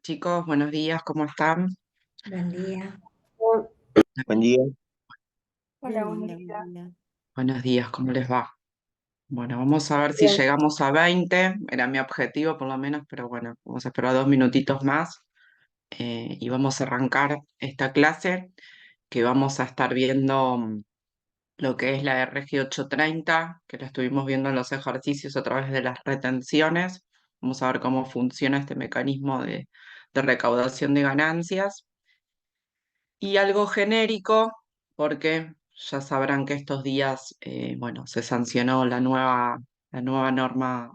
Chicos, buenos días, ¿cómo están? Buen día. Buen día. Hola, Buen buen día, día. buen día. Buenos días, ¿cómo les va? Bueno, vamos a ver si Bien. llegamos a 20. Era mi objetivo por lo menos, pero bueno, vamos a esperar 2 minutitos más y vamos a arrancar esta clase que vamos a estar viendo lo que es la RG 830, que la estuvimos viendo en los ejercicios a través de las retenciones. Vamos a ver cómo funciona este mecanismo de recaudación de ganancias. Y algo genérico, porque ya sabrán que estos días, bueno, se sancionó la nueva norma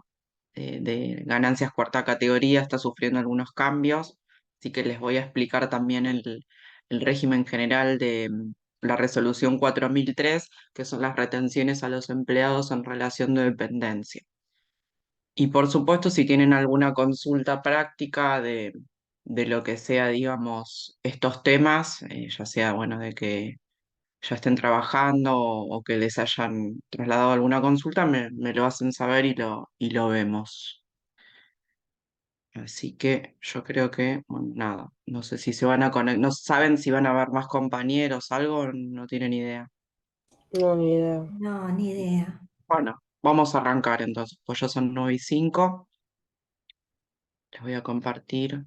de ganancias cuarta categoría, está sufriendo algunos cambios, así que les voy a explicar también el régimen general de la resolución 4003, que son las retenciones a los empleados en relación de dependencia. Y por supuesto, si tienen alguna consulta práctica de lo que sea, digamos, estos temas, ya sea, bueno, de que ya estén trabajando o que les hayan trasladado alguna consulta, me lo hacen saber y lo vemos. Así que yo creo que, bueno, nada, no sé si se van a conectar, no saben si van a haber más compañeros, algo, no tienen idea. No, ni idea. No, ni idea. Bueno, vamos a arrancar entonces, pues ya son 9:05, les voy a compartir.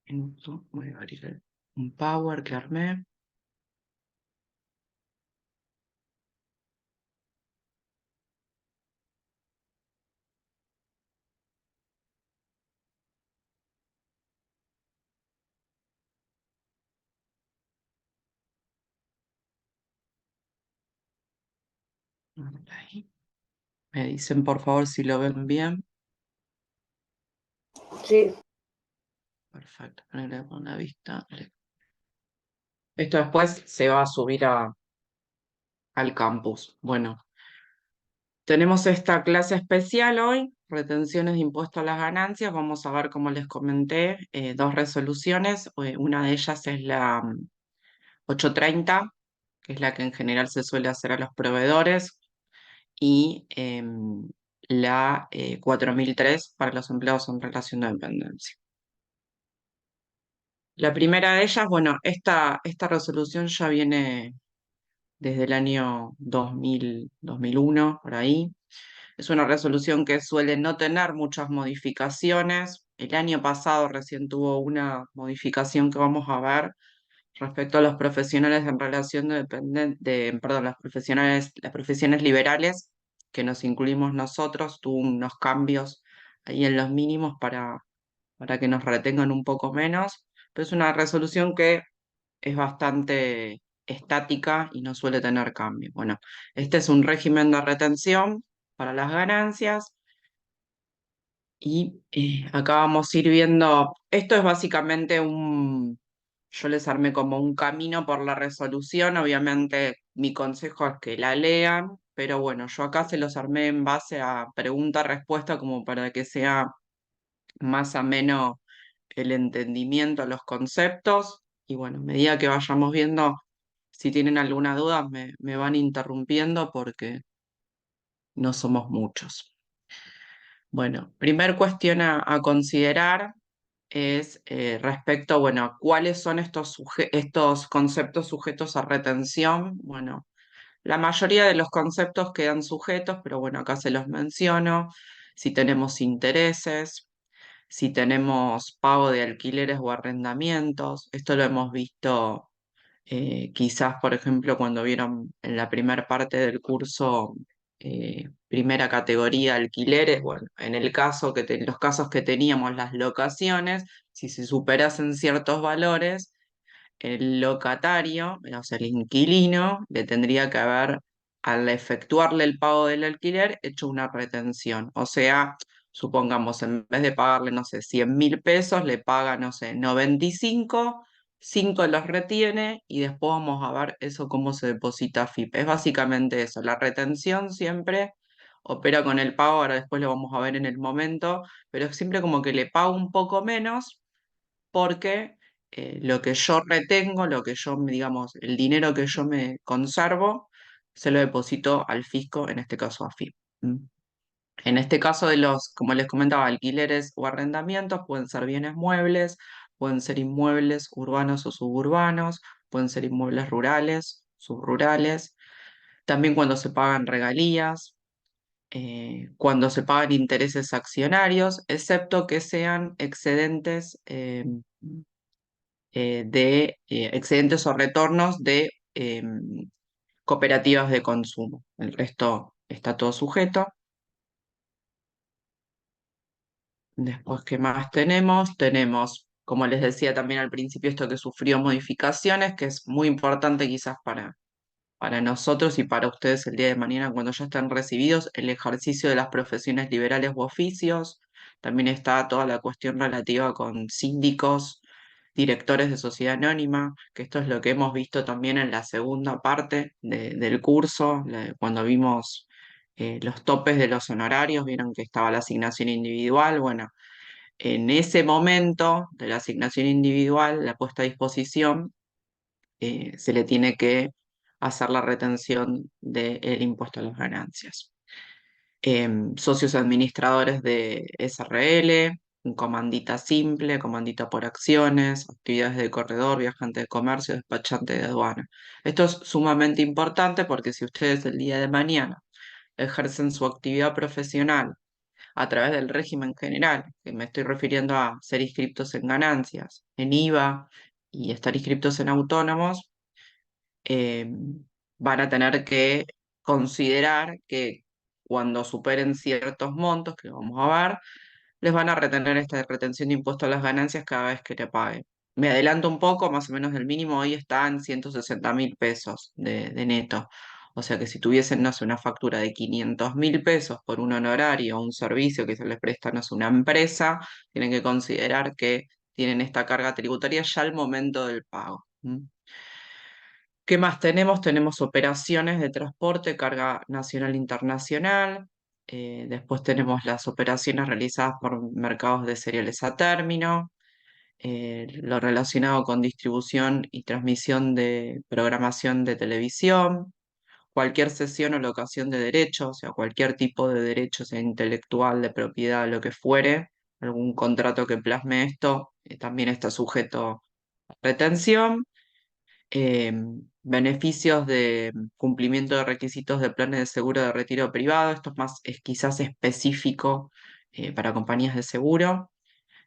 Minuto, voy a abrir un Power que armé. Ahí. Me dicen por favor si lo ven bien. Sí. Perfecto, ponerle con la vista. Esto después se va a subir al campus. Bueno, tenemos esta clase especial hoy, retenciones de impuesto a las ganancias. Vamos a ver, como les comenté, dos resoluciones. Una de ellas es la 830, que es la que en general se suele hacer a los proveedores, y la 4003 para los empleados en relación de dependencia. La primera de ellas, bueno, esta resolución ya viene desde el año 2001, por ahí. Es una resolución que suele no tener muchas modificaciones. El año pasado recién tuvo una modificación que vamos a ver respecto a los profesionales en relación perdón, las profesiones liberales, que nos incluimos nosotros, tuvo unos cambios ahí en los mínimos para que nos retengan un poco menos, pero es una resolución que es bastante estática y no suele tener cambios. Bueno, este es un régimen de retención para las ganancias y acá vamos a ir viendo, esto es básicamente yo les armé como un camino por la resolución, obviamente mi consejo es que la lean, pero bueno, yo acá se los armé en base a pregunta-respuesta como para que sea más ameno el entendimiento, los conceptos, y bueno, a medida que vayamos viendo, si tienen alguna duda, me van interrumpiendo porque no somos muchos. Bueno, primer cuestión a considerar es respecto, bueno, a cuáles son estos conceptos sujetos a retención. Bueno, la mayoría de los conceptos quedan sujetos, pero bueno, acá se los menciono. Si tenemos intereses, si tenemos pago de alquileres o arrendamientos, esto lo hemos visto quizás, por ejemplo, cuando vieron en la primera parte del curso primera categoría alquileres, bueno, en el caso los casos que teníamos las locaciones, si se superasen ciertos valores, el locatario, o sea, el inquilino, le tendría que haber, al efectuarle el pago del alquiler, hecho una retención. O sea, supongamos, en vez de pagarle, no sé, 100.000 pesos, le paga, no sé, 95, 5 los retiene y después vamos a ver eso cómo se deposita a FIP. Es básicamente eso, la retención siempre opera con el pago, ahora después lo vamos a ver en el momento, pero es siempre como que le pago un poco menos porque lo que yo retengo, digamos, el dinero que yo me conservo, se lo deposito al fisco, en este caso a FIP. ¿Mm? En este caso de los, como les comentaba, alquileres o arrendamientos, pueden ser bienes muebles, pueden ser inmuebles urbanos o suburbanos, pueden ser inmuebles rurales, subrurales, también cuando se pagan regalías, cuando se pagan intereses accionarios, excepto que sean excedentes excedentes o retornos de cooperativas de consumo. El resto está todo sujeto. Después, ¿qué más tenemos? Tenemos, como les decía también al principio, esto que sufrió modificaciones, que es muy importante quizás para nosotros y para ustedes el día de mañana cuando ya estén recibidos, el ejercicio de las profesiones liberales u oficios. También está toda la cuestión relativa con síndicos, directores de sociedad anónima, que esto es lo que hemos visto también en la segunda parte del curso, cuando vimos los topes de los honorarios, vieron que estaba la asignación individual. Bueno, en ese momento de la asignación individual, la puesta a disposición, se le tiene que hacer la retención del impuesto a las ganancias. Socios administradores de SRL, un comandita simple, comandita por acciones, actividades de corredor, viajante de comercio, despachante de aduana. Esto es sumamente importante porque si ustedes el día de mañana ejercen su actividad profesional a través del régimen general, que me estoy refiriendo a ser inscriptos en ganancias, en IVA y estar inscriptos en autónomos, eh, van a tener que considerar que cuando superen ciertos montos que vamos a ver, les van a retener esta retención de impuesto a las ganancias cada vez que te paguen. Me adelanto un poco, más o menos el mínimo hoy está en 160.000 pesos de neto. O sea que si tuviesen, no sé, una factura de 500.000 pesos por un honorario o un servicio que se les presta, no sé, una empresa, tienen que considerar que tienen esta carga tributaria ya al momento del pago. ¿Qué más tenemos? Tenemos operaciones de transporte, carga nacional e internacional. Después tenemos las operaciones realizadas por mercados de cereales a término, lo relacionado con distribución y transmisión de programación de televisión, cualquier cesión o locación de derechos, o sea, cualquier tipo de derecho, sea intelectual, de propiedad, lo que fuere, algún contrato que plasme esto, también está sujeto a retención. eh, Beneficios de cumplimiento de requisitos de planes de seguro de retiro privado, esto es quizás específico para compañías de seguro,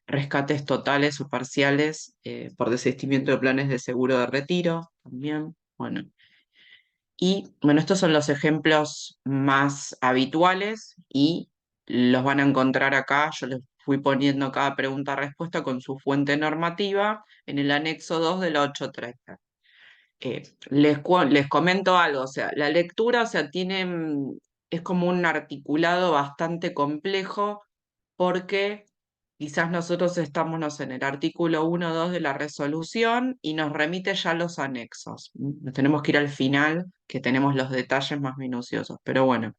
rescates totales o parciales por desistimiento de planes de seguro de retiro también. Bueno, y bueno, estos son los ejemplos más habituales y los van a encontrar acá. Yo les fui poniendo cada pregunta-respuesta con su fuente normativa en el anexo 2 de la 830. Les comento algo, o sea, la lectura, o sea, es como un articulado bastante complejo porque quizás nosotros estamos, no sé, en el artículo 1 o 2 de la resolución y nos remite ya a los anexos. Nos tenemos que ir al final, que tenemos los detalles más minuciosos, pero bueno.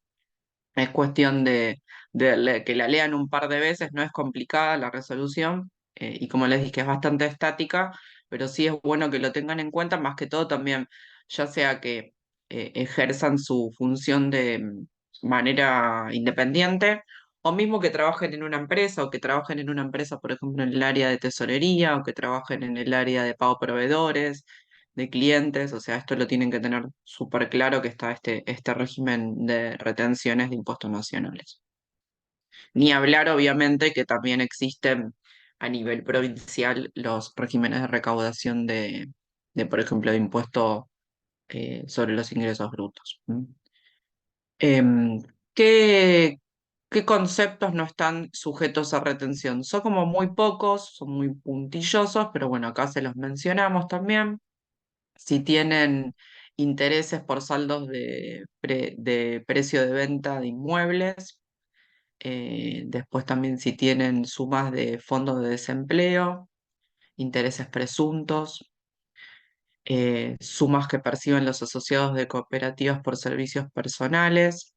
Es cuestión de que la lean un par de veces, no es complicada la resolución, y como les dije, es bastante estática, pero sí es bueno que lo tengan en cuenta, más que todo también, ya sea que ejerzan su función de manera independiente, o mismo que trabajen en una empresa, o que trabajen en una empresa, por ejemplo, en el área de tesorería, o que trabajen en el área de pago proveedores, de clientes, o sea, esto lo tienen que tener súper claro que está este régimen de retenciones de impuestos nacionales. Ni hablar, obviamente, que también existen a nivel provincial los regímenes de recaudación por ejemplo, de impuesto sobre los ingresos brutos. Em, ¿qué, ¿Qué conceptos no están sujetos a retención? Son como muy pocos, son muy puntillosos, pero bueno, acá se los mencionamos también. Si tienen intereses por saldos de precio de venta de inmuebles, después también si tienen sumas de fondos de desempleo, intereses presuntos, sumas que perciben los asociados de cooperativas por servicios personales,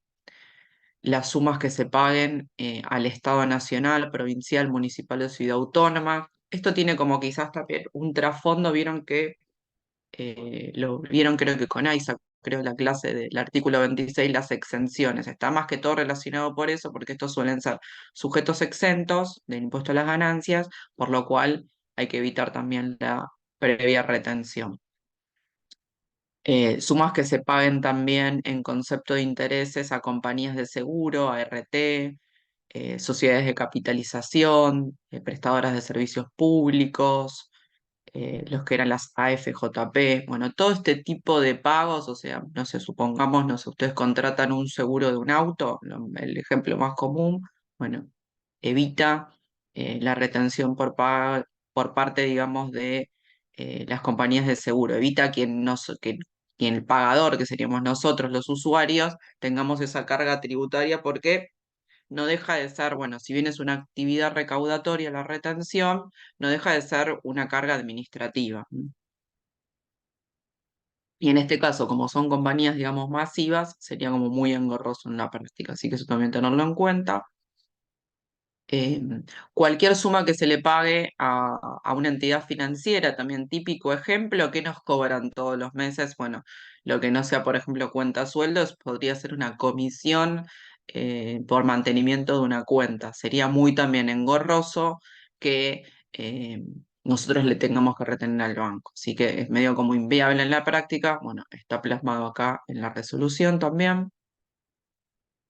las sumas que se paguen al Estado nacional, provincial, municipal o ciudad autónoma. Esto tiene como quizás también un trasfondo, vieron que lo vieron creo que con Isaac, creo, la clase del artículo 26, las exenciones. Está más que todo relacionado por eso, porque estos suelen ser sujetos exentos del impuesto a las ganancias, por lo cual hay que evitar también la previa retención. Sumas que se paguen también en concepto de intereses a compañías de seguro, a RT, sociedades de capitalización, prestadoras de servicios públicos, los que eran las AFJP, bueno, todo este tipo de pagos, o sea, no sé, supongamos, no sé, ustedes contratan un seguro de un auto, el ejemplo más común, bueno, evita la retención por parte, digamos, de las compañías de seguro, evita que quien el pagador, que seríamos nosotros los usuarios, tengamos esa carga tributaria porque no deja de ser, bueno, si bien es una actividad recaudatoria la retención, no deja de ser una carga administrativa. Y en este caso, como son compañías, digamos, masivas, sería como muy engorroso en la práctica, así que eso también tenerlo en cuenta. Eh, Cualquier suma que se le pague a una entidad financiera, también típico ejemplo, ¿qué nos cobran todos los meses? Bueno, lo que no sea, por ejemplo, cuenta sueldos, podría ser una comisión por mantenimiento de una cuenta. Sería muy también engorroso que nosotros le tengamos que retener al banco. Así que es medio como inviable en la práctica. Bueno, está plasmado acá en la resolución también.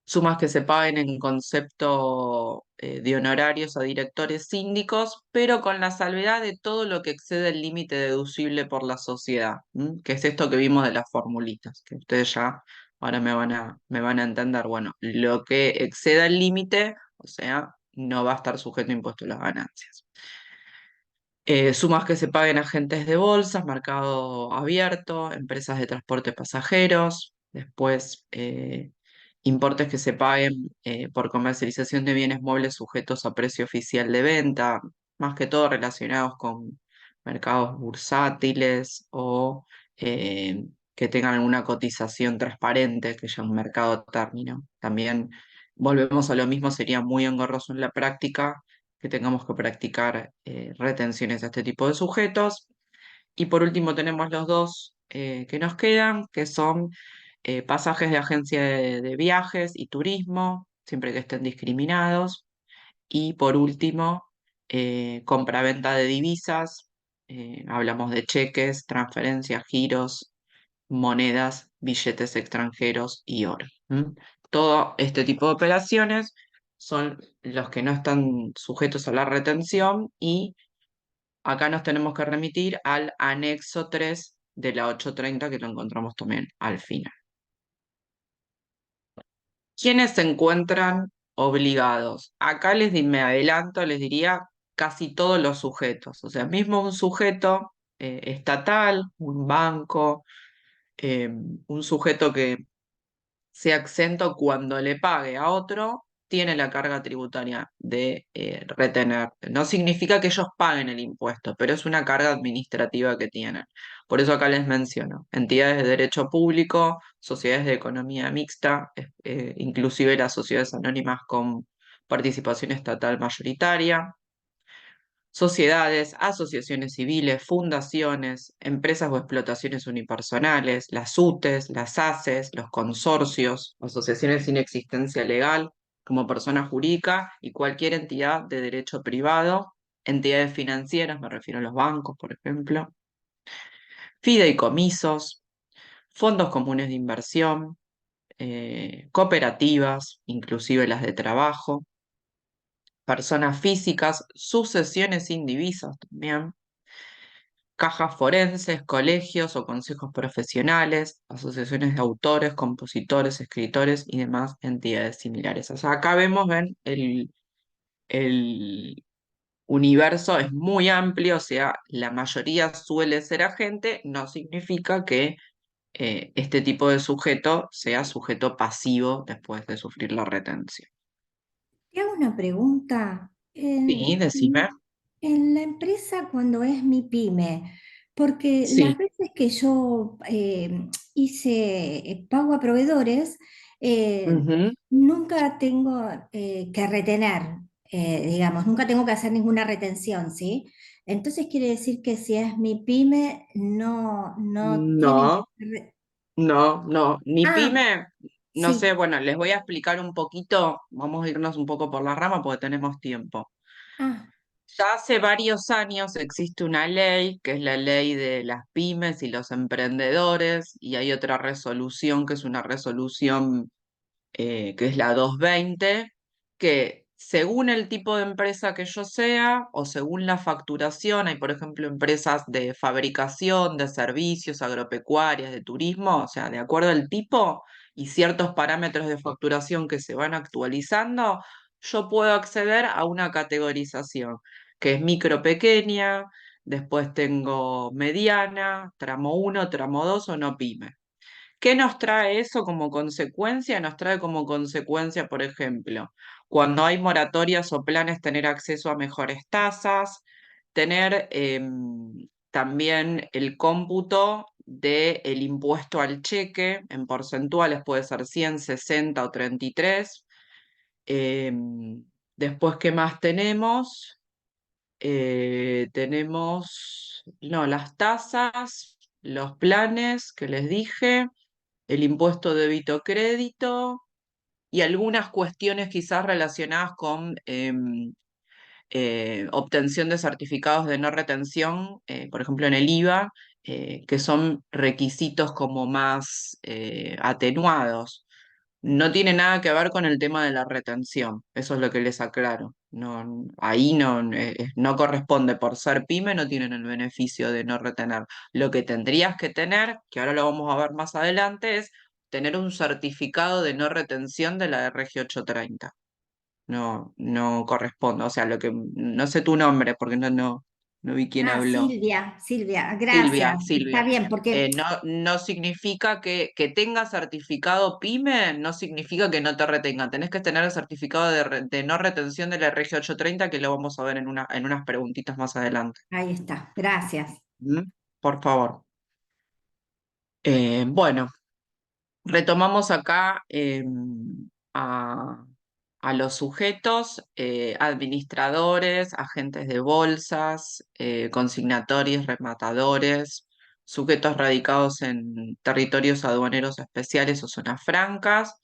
Sumas que se paguen en concepto de honorarios a directores síndicos, pero con la salvedad de todo lo que excede el límite deducible por la sociedad, que es esto que vimos de las formulitas, que ustedes ya ahora me van a entender. Bueno, lo que exceda el límite, o sea, no va a estar sujeto a impuesto a las ganancias. Sumas que se paguen a agentes de bolsas, mercado abierto, empresas de transporte de pasajeros, después importes que se paguen por comercialización de bienes muebles sujetos a precio oficial de venta, más que todo relacionados con mercados bursátiles o que tengan alguna cotización transparente, que ya un mercado término. También volvemos a lo mismo, sería muy engorroso en la práctica que tengamos que practicar retenciones a este tipo de sujetos. Y por último tenemos los dos que nos quedan, que son pasajes de agencia de viajes y turismo, siempre que estén discriminados. Y por último, compra-venta de divisas, hablamos de cheques, transferencias, giros, monedas, billetes extranjeros y oro. Todo este tipo de operaciones son los que no están sujetos a la retención y acá nos tenemos que remitir al anexo 3 de la 830 que lo encontramos también al final. ¿Quiénes se encuentran obligados? Acá me adelanto, les diría casi todos los sujetos. O sea, mismo un sujeto estatal, un banco, un sujeto que sea exento cuando le pague a otro, tiene la carga tributaria de retener. No significa que ellos paguen el impuesto, pero es una carga administrativa que tienen. Por eso acá les menciono, entidades de derecho público, sociedades de economía mixta, inclusive las sociedades anónimas con participación estatal mayoritaria, sociedades, asociaciones civiles, fundaciones, empresas o explotaciones unipersonales, las UTES, las ACES, los consorcios, asociaciones sin existencia legal como persona jurídica y cualquier entidad de derecho privado, entidades financieras, me refiero a los bancos, por ejemplo, fideicomisos, fondos comunes de inversión, cooperativas, inclusive las de trabajo, personas físicas, sucesiones indivisas también, cajas forenses, colegios o consejos profesionales, asociaciones de autores, compositores, escritores y demás entidades similares. O sea, acá vemos, ven, el universo es muy amplio, o sea, la mayoría suele ser agente, no significa que este tipo de sujeto sea sujeto pasivo después de sufrir la retención. Te hago una pregunta. Sí, decime. En la empresa, cuando es mi pyme, porque las Sí. veces que yo hice pago a proveedores, eh, Ujú. nunca tengo que retener, digamos, nunca tengo que hacer ninguna retención, ¿sí? Entonces quiere decir que si es mi pyme, no tienen No. que... No, ni Ah, pyme, no sé, sí. bueno, les voy a explicar un poquito, vamos a irnos un poco por la rama porque tenemos tiempo. Ah, Ya hace varios años existe una ley, que es la ley de las pymes y los emprendedores, y hay otra resolución, que es una resolución que es la 220, que según el tipo de empresa que yo sea o según la facturación, hay por ejemplo empresas de fabricación, de servicios, agropecuarias, de turismo, o sea, de acuerdo al tipo y ciertos parámetros de facturación que se van actualizando, yo puedo acceder a una categorización, que es micro pequeña, después tengo mediana, tramo uno, tramo 2 o no pyme. ¿Qué nos trae eso como consecuencia? Nos trae como consecuencia, por ejemplo, cuando hay moratorias o planes, tener acceso a mejores tasas, tener también el cómputo del impuesto al cheque en porcentuales, puede ser 100, 60 o 33. Después, ¿qué más tenemos? Tenemos, no, las tasas, los planes que les dije, el impuesto débito-crédito y algunas cuestiones quizás relacionadas con obtención de certificados de no retención, por ejemplo en el IVA, que son requisitos como más atenuados. No tiene nada que ver con el tema de la retención, eso es lo que les aclaro. No, ahí no, no corresponde, por ser pyme no tienen el beneficio de no retener. Lo que tendrías que tener, que ahora lo vamos a ver más adelante, es tener un certificado de no retención de la RG 830. No corresponde, o sea, lo que no sé tu nombre porque no vi quién habló. Silvia, Silvia, Silvia, gracias. Está Silvia. bien, porque No significa que tenga certificado PYME, no significa que no te retenga. Tenés que tener el certificado de no retención de la RG 830, que lo vamos a ver en unas preguntitas más adelante. ahí está, gracias. ¿Mm? Por favor. Bueno, retomamos acá a, a los sujetos, administradores, agentes de bolsas, consignatorios, rematadores, sujetos radicados en territorios aduaneros especiales o zonas francas,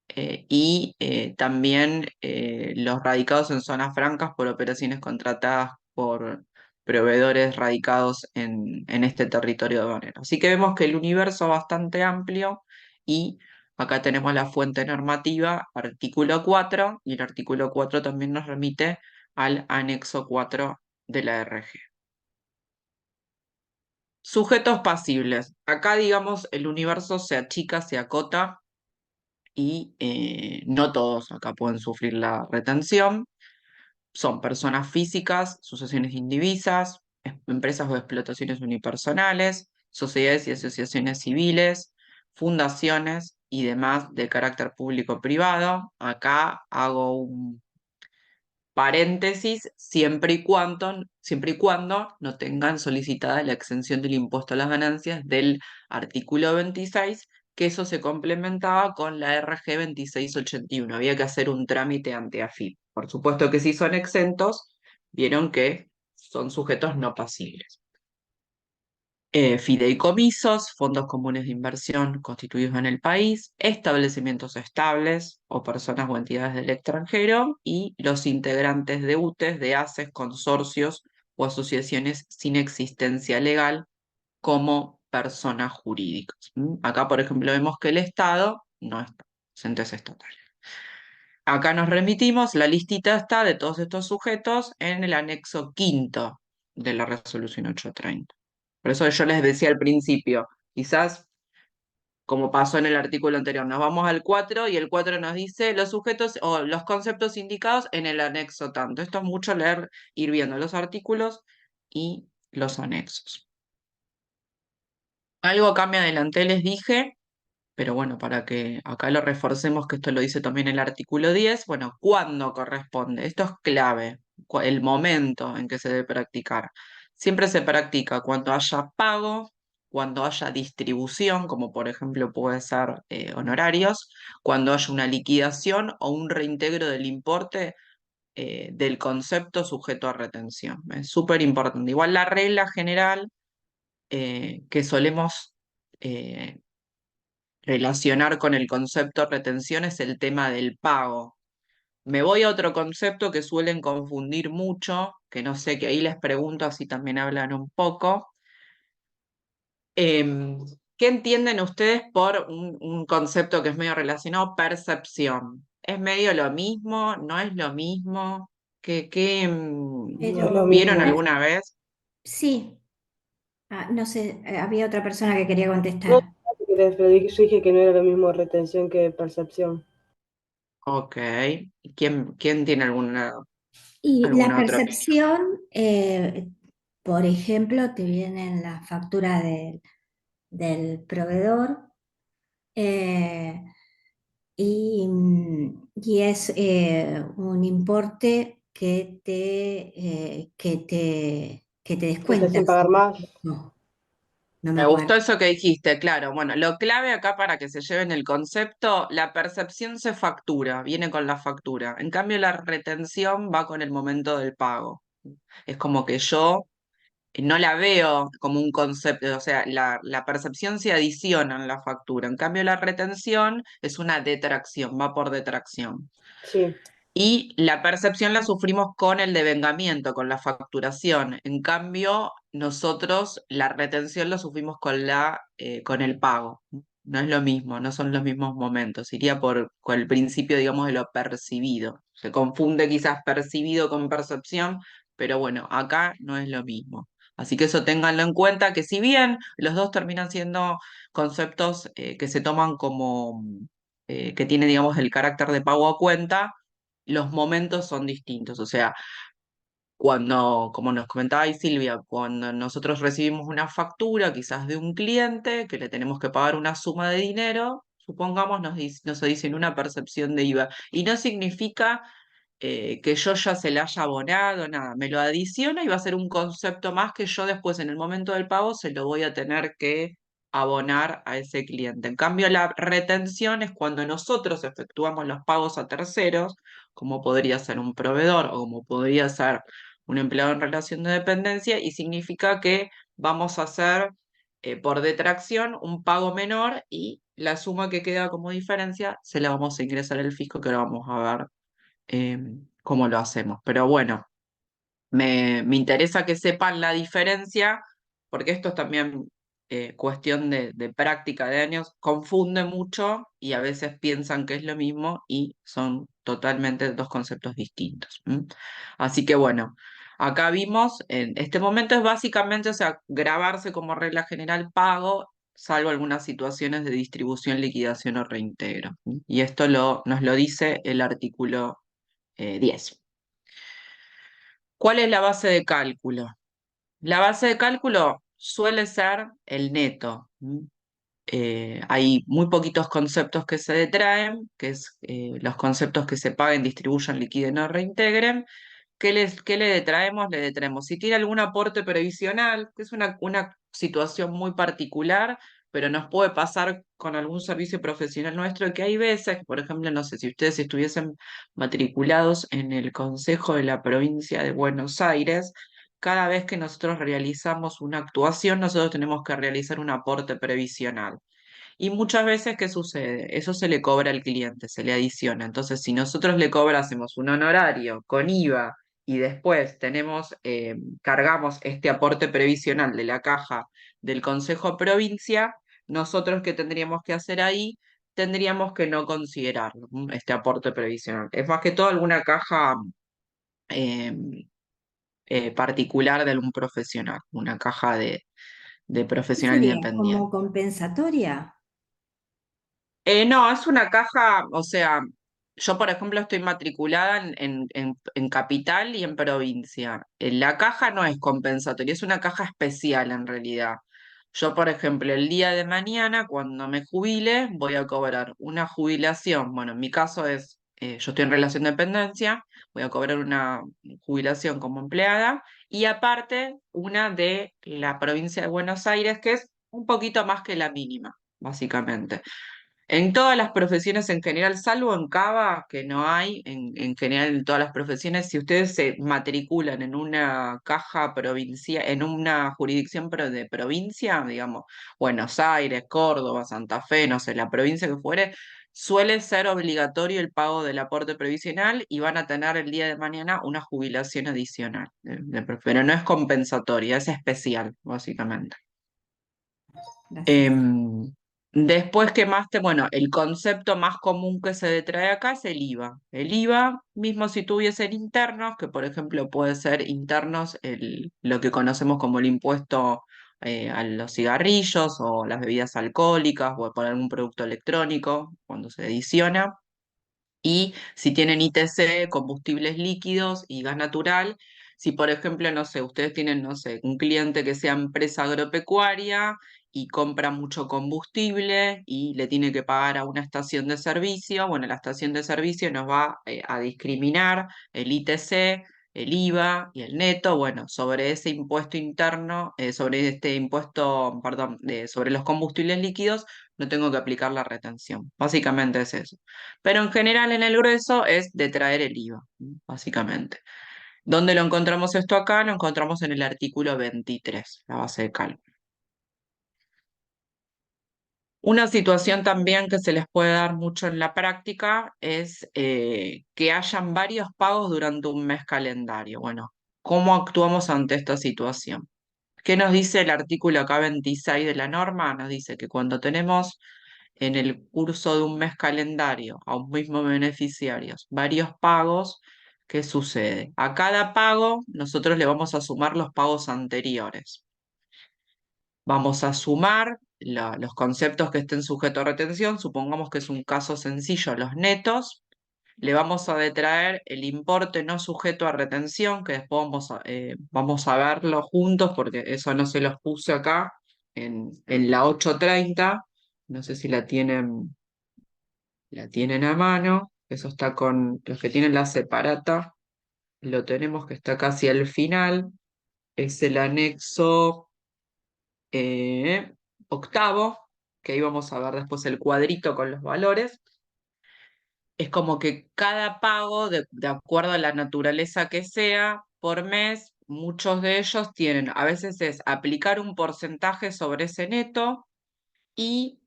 y también los radicados en zonas francas por operaciones contratadas por proveedores radicados en este territorio aduanero. Así que vemos que el universo es bastante amplio y acá tenemos la fuente normativa, artículo 4, y el artículo 4 también nos remite al anexo 4 de la RG. Sujetos pasibles. Acá, digamos, el universo se achica, se acota y no todos acá pueden sufrir la retención. Son personas físicas, sucesiones indivisas, empresas o explotaciones unipersonales, sociedades y asociaciones civiles, fundaciones y demás de carácter público-privado. Acá hago un paréntesis, siempre y cuando no tengan solicitada la exención del impuesto a las ganancias del artículo 26, que eso se complementaba con la RG 2681. Había que hacer un trámite ante AFIP. Por supuesto que si son exentos, vieron que son sujetos no pasibles. Fideicomisos, fondos comunes de inversión constituidos en el país, establecimientos estables o personas o entidades del extranjero y los integrantes de UTES, de ACES, consorcios o asociaciones sin existencia legal como personas jurídicas. Acá, por ejemplo, vemos que el Estado no está, los entes estatales. Acá nos remitimos, la listita está de todos estos sujetos en el anexo quinto de la resolución 830. Por eso yo les decía al principio, quizás como pasó en el artículo anterior, nos vamos al 4 y el 4 nos dice los sujetos o los conceptos indicados en el anexo tanto. Esto es mucho leer, ir viendo los artículos y los anexos. Algo acá me adelanté, les dije, pero bueno, para que acá lo reforcemos, que esto lo dice también el artículo 10, bueno, ¿cuándo corresponde? Esto es clave, el momento en que se debe practicar. Siempre se practica cuando haya pago, cuando haya distribución, como por ejemplo puede ser honorarios, cuando haya una liquidación o un reintegro del importe del concepto sujeto a retención. Es súper importante. Igual la regla general que solemos relacionar con el concepto retención es el tema del pago. Me voy a otro concepto que suelen confundir mucho, que no sé, que ahí les pregunto así también hablan un poco. Em, ¿Qué entienden ustedes por un concepto que es medio relacionado? Percepción. ¿Es medio lo mismo? ¿No es lo mismo? No es lo ¿Vieron mismo. alguna vez? Sí. No sé, había otra persona que quería No, contestar. pero yo dije que no era lo mismo retención que percepción. Ok. ¿Quién tiene Y la alguna otra opinión? percepción, por ejemplo, te viene en la factura del proveedor, eh, y es un importe que te Que te descuentas. hacen pagar más. No, no me Me acuerdo. gustó eso que dijiste, claro. Bueno, lo clave acá para que se lleven el concepto, la percepción se factura, viene con la factura. En cambio, la retención va con el momento del pago. Es como que yo no la veo como un concepto, o sea, la percepción se adiciona en la factura. En cambio, la retención es una detracción, va por detracción. Sí, Y la percepción la sufrimos con el devengamiento, con la facturación. En cambio, nosotros la retención la sufrimos con el pago. No es lo mismo, no son los mismos momentos. Iría por el principio, digamos, de lo percibido. Se confunde quizás percibido con percepción, pero bueno, acá no es lo mismo. Así que eso ténganlo en cuenta, que si bien los dos terminan siendo conceptos que se toman como, que tienen, digamos, el carácter de pago a cuenta, los momentos son distintos. O sea, cuando, como nos comentaba ahí Silvia, cuando nosotros recibimos una factura quizás de un cliente que le tenemos que pagar una suma de dinero, supongamos nos dicen una percepción de IVA. Y no significa que yo ya se le haya abonado, nada, me lo adiciona y va a ser un concepto más que yo después en el momento del pago se lo voy a tener que abonar a ese cliente. En cambio, la retención es cuando nosotros efectuamos los pagos a terceros, como podría ser un proveedor o como podría ser un empleado en relación de dependencia, y significa que vamos a hacer por detracción un pago menor y la suma que queda como diferencia se la vamos a ingresar al fisco, que ahora vamos a ver cómo lo hacemos. Pero bueno, me interesa que sepan la diferencia, porque esto es también cuestión de práctica de años, confunde mucho y a veces piensan que es lo mismo y son totalmente dos conceptos distintos. Así que bueno, acá vimos, en este momento es básicamente, o sea, grabarse como regla general pago, salvo algunas situaciones de distribución, liquidación o reintegro. Y esto nos lo dice el artículo 10. ¿Cuál es la base de cálculo? La base de cálculo suele ser el neto. Hay muy poquitos conceptos que se detraen, que es los conceptos que se paguen, distribuyan, liquiden o reintegren. ¿Qué le detraemos? Le detraemos. Si tiene algún aporte previsional, que es una situación muy particular, pero nos puede pasar con algún servicio profesional nuestro, que hay veces, por ejemplo, no sé, si ustedes estuviesen matriculados en el Consejo de la Provincia de Buenos Aires, cada vez que nosotros realizamos una actuación, nosotros tenemos que realizar un aporte previsional. Y muchas veces, ¿qué sucede? Eso se le cobra al cliente, se le adiciona. Entonces, si nosotros le cobrásemos un honorario con IVA y después cargamos este aporte previsional de la caja del Consejo Provincia, nosotros qué tendríamos que hacer ahí, tendríamos que no considerarlo, este aporte previsional. Es más que todo alguna caja eh, particular de algún profesional, una caja de ¿Qué profesional sería? ¿Como independiente. compensatoria? No, es una caja, o sea, yo por ejemplo estoy matriculada en capital y en provincia. La caja no es compensatoria, es una caja especial en realidad. Yo, por ejemplo, el día de mañana, cuando me jubile, voy a cobrar una jubilación. Bueno, en mi caso es, yo estoy en relación de dependencia, voy a cobrar una jubilación como empleada y aparte una de la provincia de Buenos Aires, que es un poquito más que la mínima, básicamente. En todas las profesiones en general, salvo en Cava, que no hay, en general en todas las profesiones, si ustedes se matriculan en una caja provincial, en una jurisdicción de provincia, digamos, Buenos Aires, Córdoba, Santa Fe, no sé, la provincia que fuere, suele ser obligatorio el pago del aporte previsional y van a tener el día de mañana una jubilación adicional, pero no es compensatoria, es especial, básicamente. Gracias. Después, ¿qué más bueno, el concepto más común que se detrae acá es el IVA. El IVA, mismo si tuviesen internos, que por ejemplo puede ser internos lo que conocemos como el impuesto a los cigarrillos o las bebidas alcohólicas o por algún producto electrónico cuando se adiciona. Y si tienen ITC, combustibles líquidos y gas natural, si por ejemplo, no sé, ustedes tienen, no sé, un cliente que sea empresa agropecuaria y compra mucho combustible y le tiene que pagar a una estación de servicio, bueno, la estación de servicio nos va a discriminar el ITC, el IVA y el neto, bueno, sobre ese impuesto interno, sobre este impuesto, perdón, sobre los combustibles líquidos, no tengo que aplicar la retención. Básicamente es eso. Pero en general en el grueso es de traer el IVA, básicamente. ¿Dónde lo encontramos esto acá? Lo encontramos en el artículo 23, la base de cálculo. Una situación también que se les puede dar mucho en la práctica es que hayan varios pagos durante un mes calendario. Bueno, ¿cómo actuamos ante esta situación? ¿Qué nos dice el artículo acá 26 de la norma? Nos dice que cuando tenemos en el curso de un mes calendario a un mismo beneficiario varios pagos, ¿qué sucede? A cada pago nosotros le vamos a sumar los pagos anteriores. Vamos a sumar los conceptos que estén sujetos a retención, supongamos que es un caso sencillo, los netos, le vamos a detraer el importe no sujeto a retención, que después vamos a verlo juntos, porque eso no se los puse acá en la 830, no sé si la tienen a mano, eso está con los que tienen la separata, lo tenemos que está casi al final, es el anexo octavo, que ahí vamos a ver después el cuadrito con los valores. Es como que cada pago, de acuerdo a la naturaleza que sea, por mes, muchos de ellos tienen, a veces es aplicar un porcentaje sobre ese neto y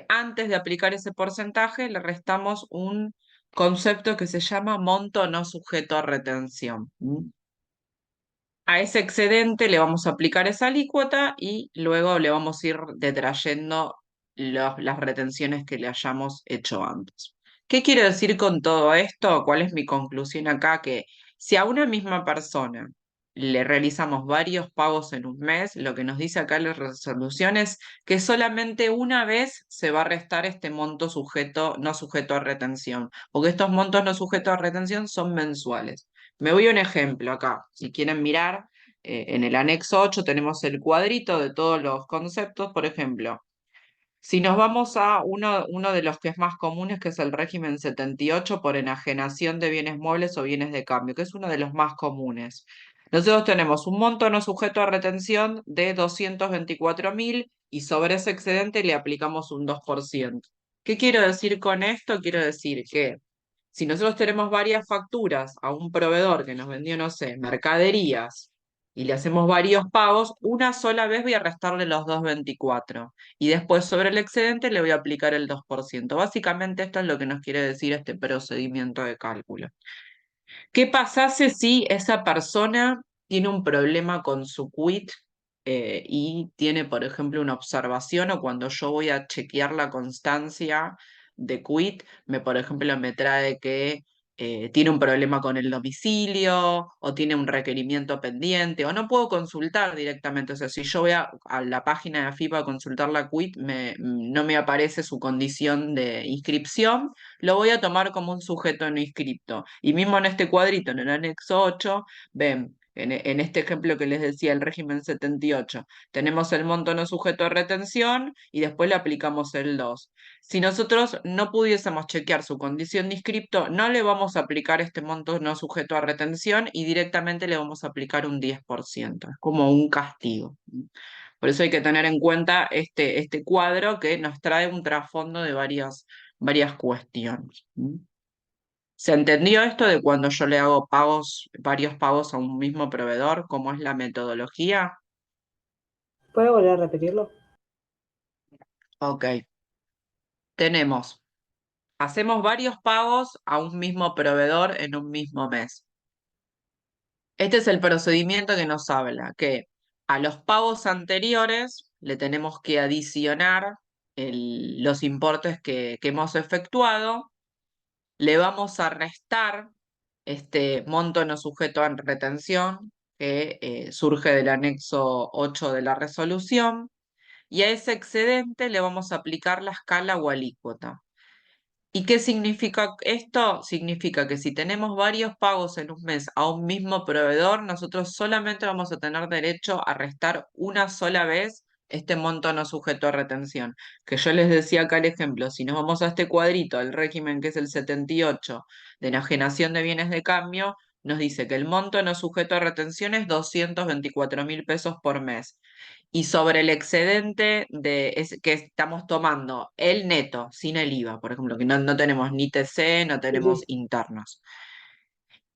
antes de aplicar ese porcentaje le restamos un concepto que se llama monto no sujeto a retención. A ese excedente le vamos a aplicar esa alícuota y luego le vamos a ir detrayendo las retenciones que le hayamos hecho antes. ¿Qué quiero decir con todo esto? ¿Cuál es mi conclusión acá? Que si a una misma persona le realizamos varios pagos en un mes, lo que nos dice acá la resolución es que solamente una vez se va a restar este monto no sujeto a retención, porque estos montos no sujetos a retención son mensuales. Me voy a un ejemplo acá, si quieren mirar, en el anexo 8 tenemos el cuadrito de todos los conceptos, por ejemplo, si nos vamos a uno de los que es más comunes, que es el régimen 78 por enajenación de bienes muebles o bienes de cambio, que es uno de los más comunes. Nosotros tenemos un monto no sujeto a retención de 224.000 y sobre ese excedente le aplicamos un 2%. ¿Qué quiero decir con esto? Quiero decir que si nosotros tenemos varias facturas a un proveedor que nos vendió, no sé, mercaderías, y le hacemos varios pagos, una sola vez voy a restarle los 224 y después sobre el excedente le voy a aplicar el 2%. Básicamente esto es lo que nos quiere decir este procedimiento de cálculo. ¿Qué pasase si esa persona tiene un problema con su quit y tiene, por ejemplo, una observación o cuando yo voy a chequear la constancia de quit, por ejemplo, me trae que tiene un problema con el domicilio o tiene un requerimiento pendiente o no puedo consultar directamente? O sea, si yo voy a la página de AFIP a consultar la quit, no me aparece su condición de inscripción, lo voy a tomar como un sujeto no inscripto. Y mismo en este cuadrito, en el anexo 8, ven, en este ejemplo que les decía, el régimen 78, tenemos el monto no sujeto a retención y después le aplicamos el 2. Si nosotros no pudiésemos chequear su condición de inscripto, no le vamos a aplicar este monto no sujeto a retención y directamente le vamos a aplicar un 10%. Es como un castigo. Por eso hay que tener en cuenta este cuadro que nos trae un trasfondo de varias cuestiones. ¿Se entendió esto de cuando yo le hago varios pagos a un mismo proveedor? ¿Cómo es la metodología? ¿Puedo volver a repetirlo? Ok. Hacemos varios pagos a un mismo proveedor en un mismo mes. Este es el procedimiento que nos habla, que a los pagos anteriores le tenemos que adicionar los importes que hemos efectuado, le vamos a restar este monto no sujeto a retención que surge del anexo 8 de la resolución, y a ese excedente le vamos a aplicar la escala o alícuota. ¿Y qué significa esto? Significa que si tenemos varios pagos en un mes a un mismo proveedor, nosotros solamente vamos a tener derecho a restar una sola vez este monto no sujeto a retención. Que yo les decía acá el ejemplo, si nos vamos a este cuadrito, el régimen que es el 78 de enajenación de bienes de cambio, nos dice que el monto no sujeto a retención es 224.000 pesos por mes. Y sobre el excedente que estamos tomando, el neto, sin el IVA, por ejemplo, que no tenemos ni TC, no Sí, tenemos sí. internos.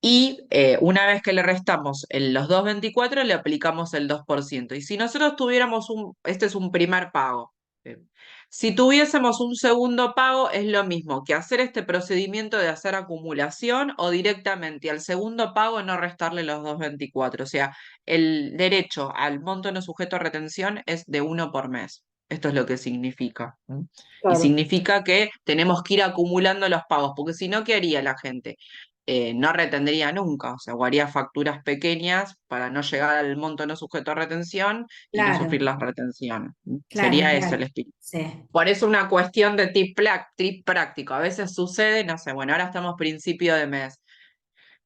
Y una vez que le restamos los 2,24, le aplicamos el 2%. Y si nosotros tuviéramos este es un primer pago. eh, Si tuviésemos un segundo pago, es lo mismo que hacer este procedimiento de hacer acumulación o directamente al segundo pago no restarle los 2,24. O sea, el derecho al monto no sujeto a retención es de uno por mes. Esto es lo que significa. Y Claro. significa que tenemos que ir acumulando los pagos, porque si no, ¿qué haría la gente? No retendría nunca, o sea, o haría facturas pequeñas para no llegar al monto no sujeto a retención y no sufrir Claro, las retenciones. claro, Sería eso el claro. espíritu. Sí. Por eso una cuestión de tip práctico. A veces sucede, no sé, bueno, ahora estamos principio de mes.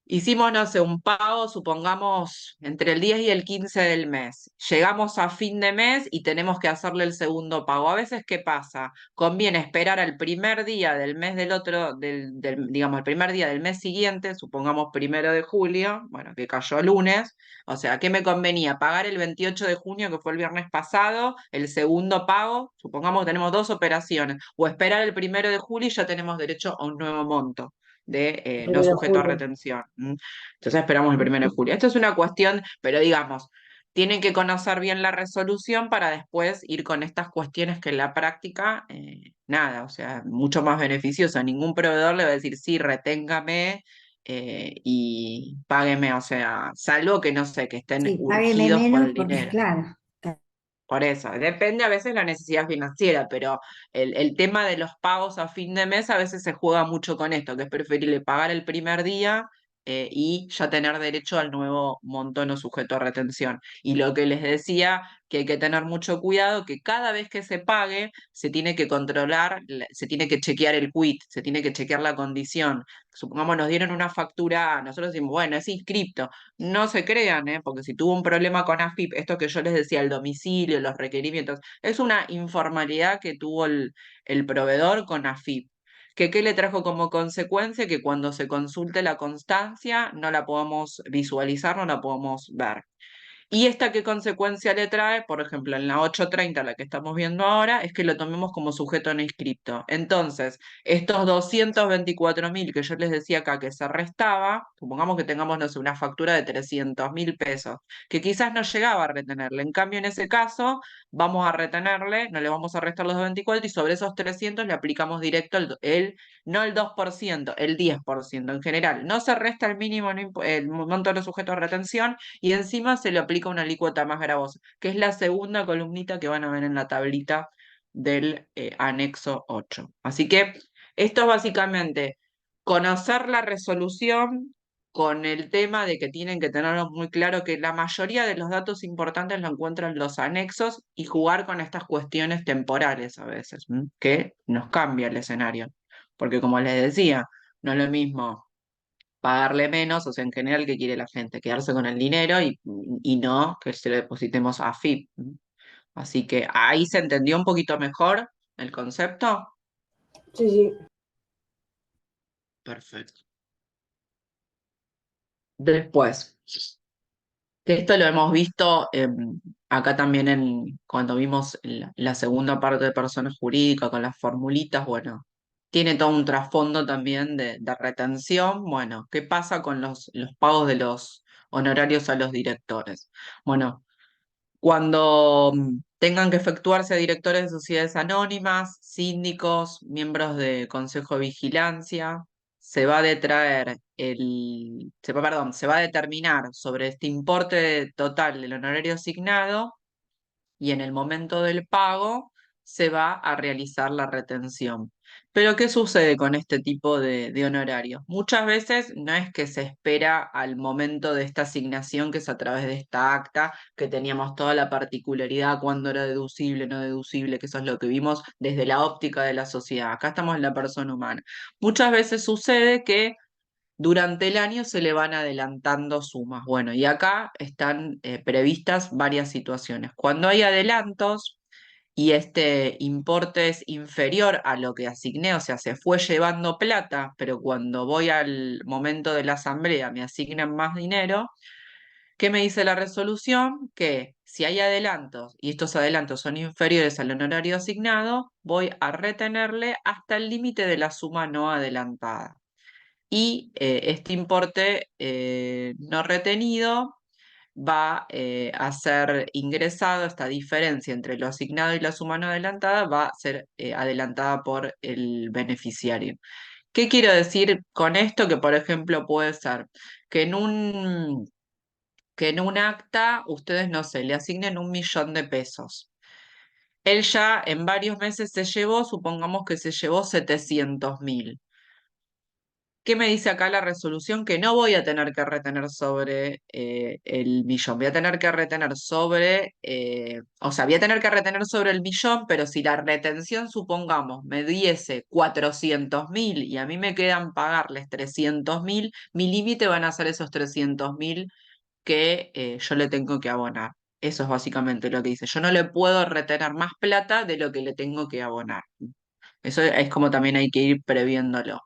Hicimos, no sé, un pago, supongamos, entre el 10 y el 15 del mes. Llegamos a fin de mes y tenemos que hacerle el segundo pago. A veces, ¿qué pasa? Conviene esperar al primer día del mes del otro, digamos, el primer día del mes siguiente, supongamos 1 de julio, bueno, que cayó lunes. O sea, ¿qué me convenía? Pagar el 28 de junio, que fue el viernes pasado, el segundo pago, supongamos que tenemos dos operaciones, o esperar el 1 de julio y ya tenemos derecho a un nuevo monto de El no 1 de sujeto a julio. retención. Entonces esperamos el 1 de julio. Esto es una cuestión, pero digamos, tienen que conocer bien la resolución para después ir con estas cuestiones que en la práctica, nada, o sea, mucho más beneficiosa. Ningún proveedor le va a decir, sí, reténgame y págueme, o sea, salvo que no sé, que estén Sí, págueme urgidos por menos el porque, dinero. claro, Por eso, depende a veces la necesidad financiera, pero el tema de los pagos a fin de mes a veces se juega mucho con esto, que es preferible pagar el primer día y ya tener derecho al nuevo montón o sujeto a retención. Y lo que les decía, que hay que tener mucho cuidado, que cada vez que se pague se tiene que controlar, se tiene que chequear el quit, se tiene que chequear la condición. Supongamos nos dieron una factura, nosotros decimos, bueno, es inscripto. No se crean, porque si tuvo un problema con AFIP, esto que yo les decía, el domicilio, los requerimientos, es una informalidad que tuvo el proveedor con AFIP. ¿Qué le trajo como consecuencia? Que cuando se consulte la constancia no la podemos visualizar, no la podemos ver. ¿Y esta qué consecuencia le trae? Por ejemplo, en la 830, la que estamos viendo ahora, es que lo tomemos como sujeto no inscripto. Entonces, estos 224.000 que yo les decía acá que se restaba, supongamos que tengamos, no sé, una factura de 300.000 pesos, que quizás no llegaba a retenerle. En cambio, en ese caso, vamos a retenerle, no le vamos a restar los 224 y sobre esos 300 le aplicamos directo no el 2%, el 10% en general. No se resta el mínimo, el monto no sujeto a retención y encima se le aplica una alícuota más gravosa, que es la segunda columnita que van a ver en la tablita del anexo 8. Así que esto es básicamente conocer la resolución con el tema de que tienen que tenerlo muy claro que la mayoría de los datos importantes lo encuentran en los anexos y jugar con estas cuestiones temporales a veces, que nos cambia el escenario. Porque como les decía, no es lo mismo pagarle menos, o sea, en general, ¿qué quiere la gente? Quedarse con el dinero y no que se lo depositemos a FIP. Así que ahí se entendió un poquito mejor el concepto. Sí, sí. Perfecto. Después, Que esto lo hemos visto acá también cuando vimos la segunda parte de personas jurídicas con las formulitas, bueno, tiene todo un trasfondo también de retención. Bueno, ¿qué pasa con los pagos de los honorarios a los directores? Bueno, cuando tengan que efectuarse directores de sociedades anónimas, síndicos, miembros de consejo de vigilancia, se va a detraer se va a determinar sobre este importe total del honorario asignado y en el momento del pago se va a realizar la retención. Pero ¿qué sucede con este tipo de honorarios? Muchas veces no es que se espera al momento de esta asignación, que es a través de esta acta, que teníamos toda la particularidad, cuándo era deducible, no deducible, que eso es lo que vimos desde la óptica de la sociedad. Acá estamos en la persona humana. Muchas veces sucede que durante el año se le van adelantando sumas. Bueno, y acá están previstas varias situaciones. Cuando hay adelantos y este importe es inferior a lo que asigné, o sea, se fue llevando plata, pero cuando voy al momento de la asamblea me asignan más dinero, ¿qué me dice la resolución? Que si hay adelantos y estos adelantos son inferiores al honorario asignado, voy a retenerle hasta el límite de la suma no adelantada y este importe no retenido va a ser ingresado, esta diferencia entre lo asignado y la suma no adelantada va a ser adelantada por el beneficiario. ¿Qué quiero decir con esto? Que, por ejemplo, puede ser que que en un acta ustedes, no sé, le asignen 1.000.000 de pesos. Él ya en varios meses se llevó, supongamos que se llevó 700.000. ¿Qué me dice acá la resolución? Que no voy a tener que retener sobre el millón, voy a tener que retener sobre, o sea, voy a tener que retener sobre el millón, pero si la retención, supongamos, me diese 400.000 y a mí me quedan pagarles 300.000, mi límite van a ser esos 300.000 que yo le tengo que abonar. Eso es básicamente lo que dice. Yo no le puedo retener más plata de lo que le tengo que abonar. Eso es como también hay que ir previéndolo.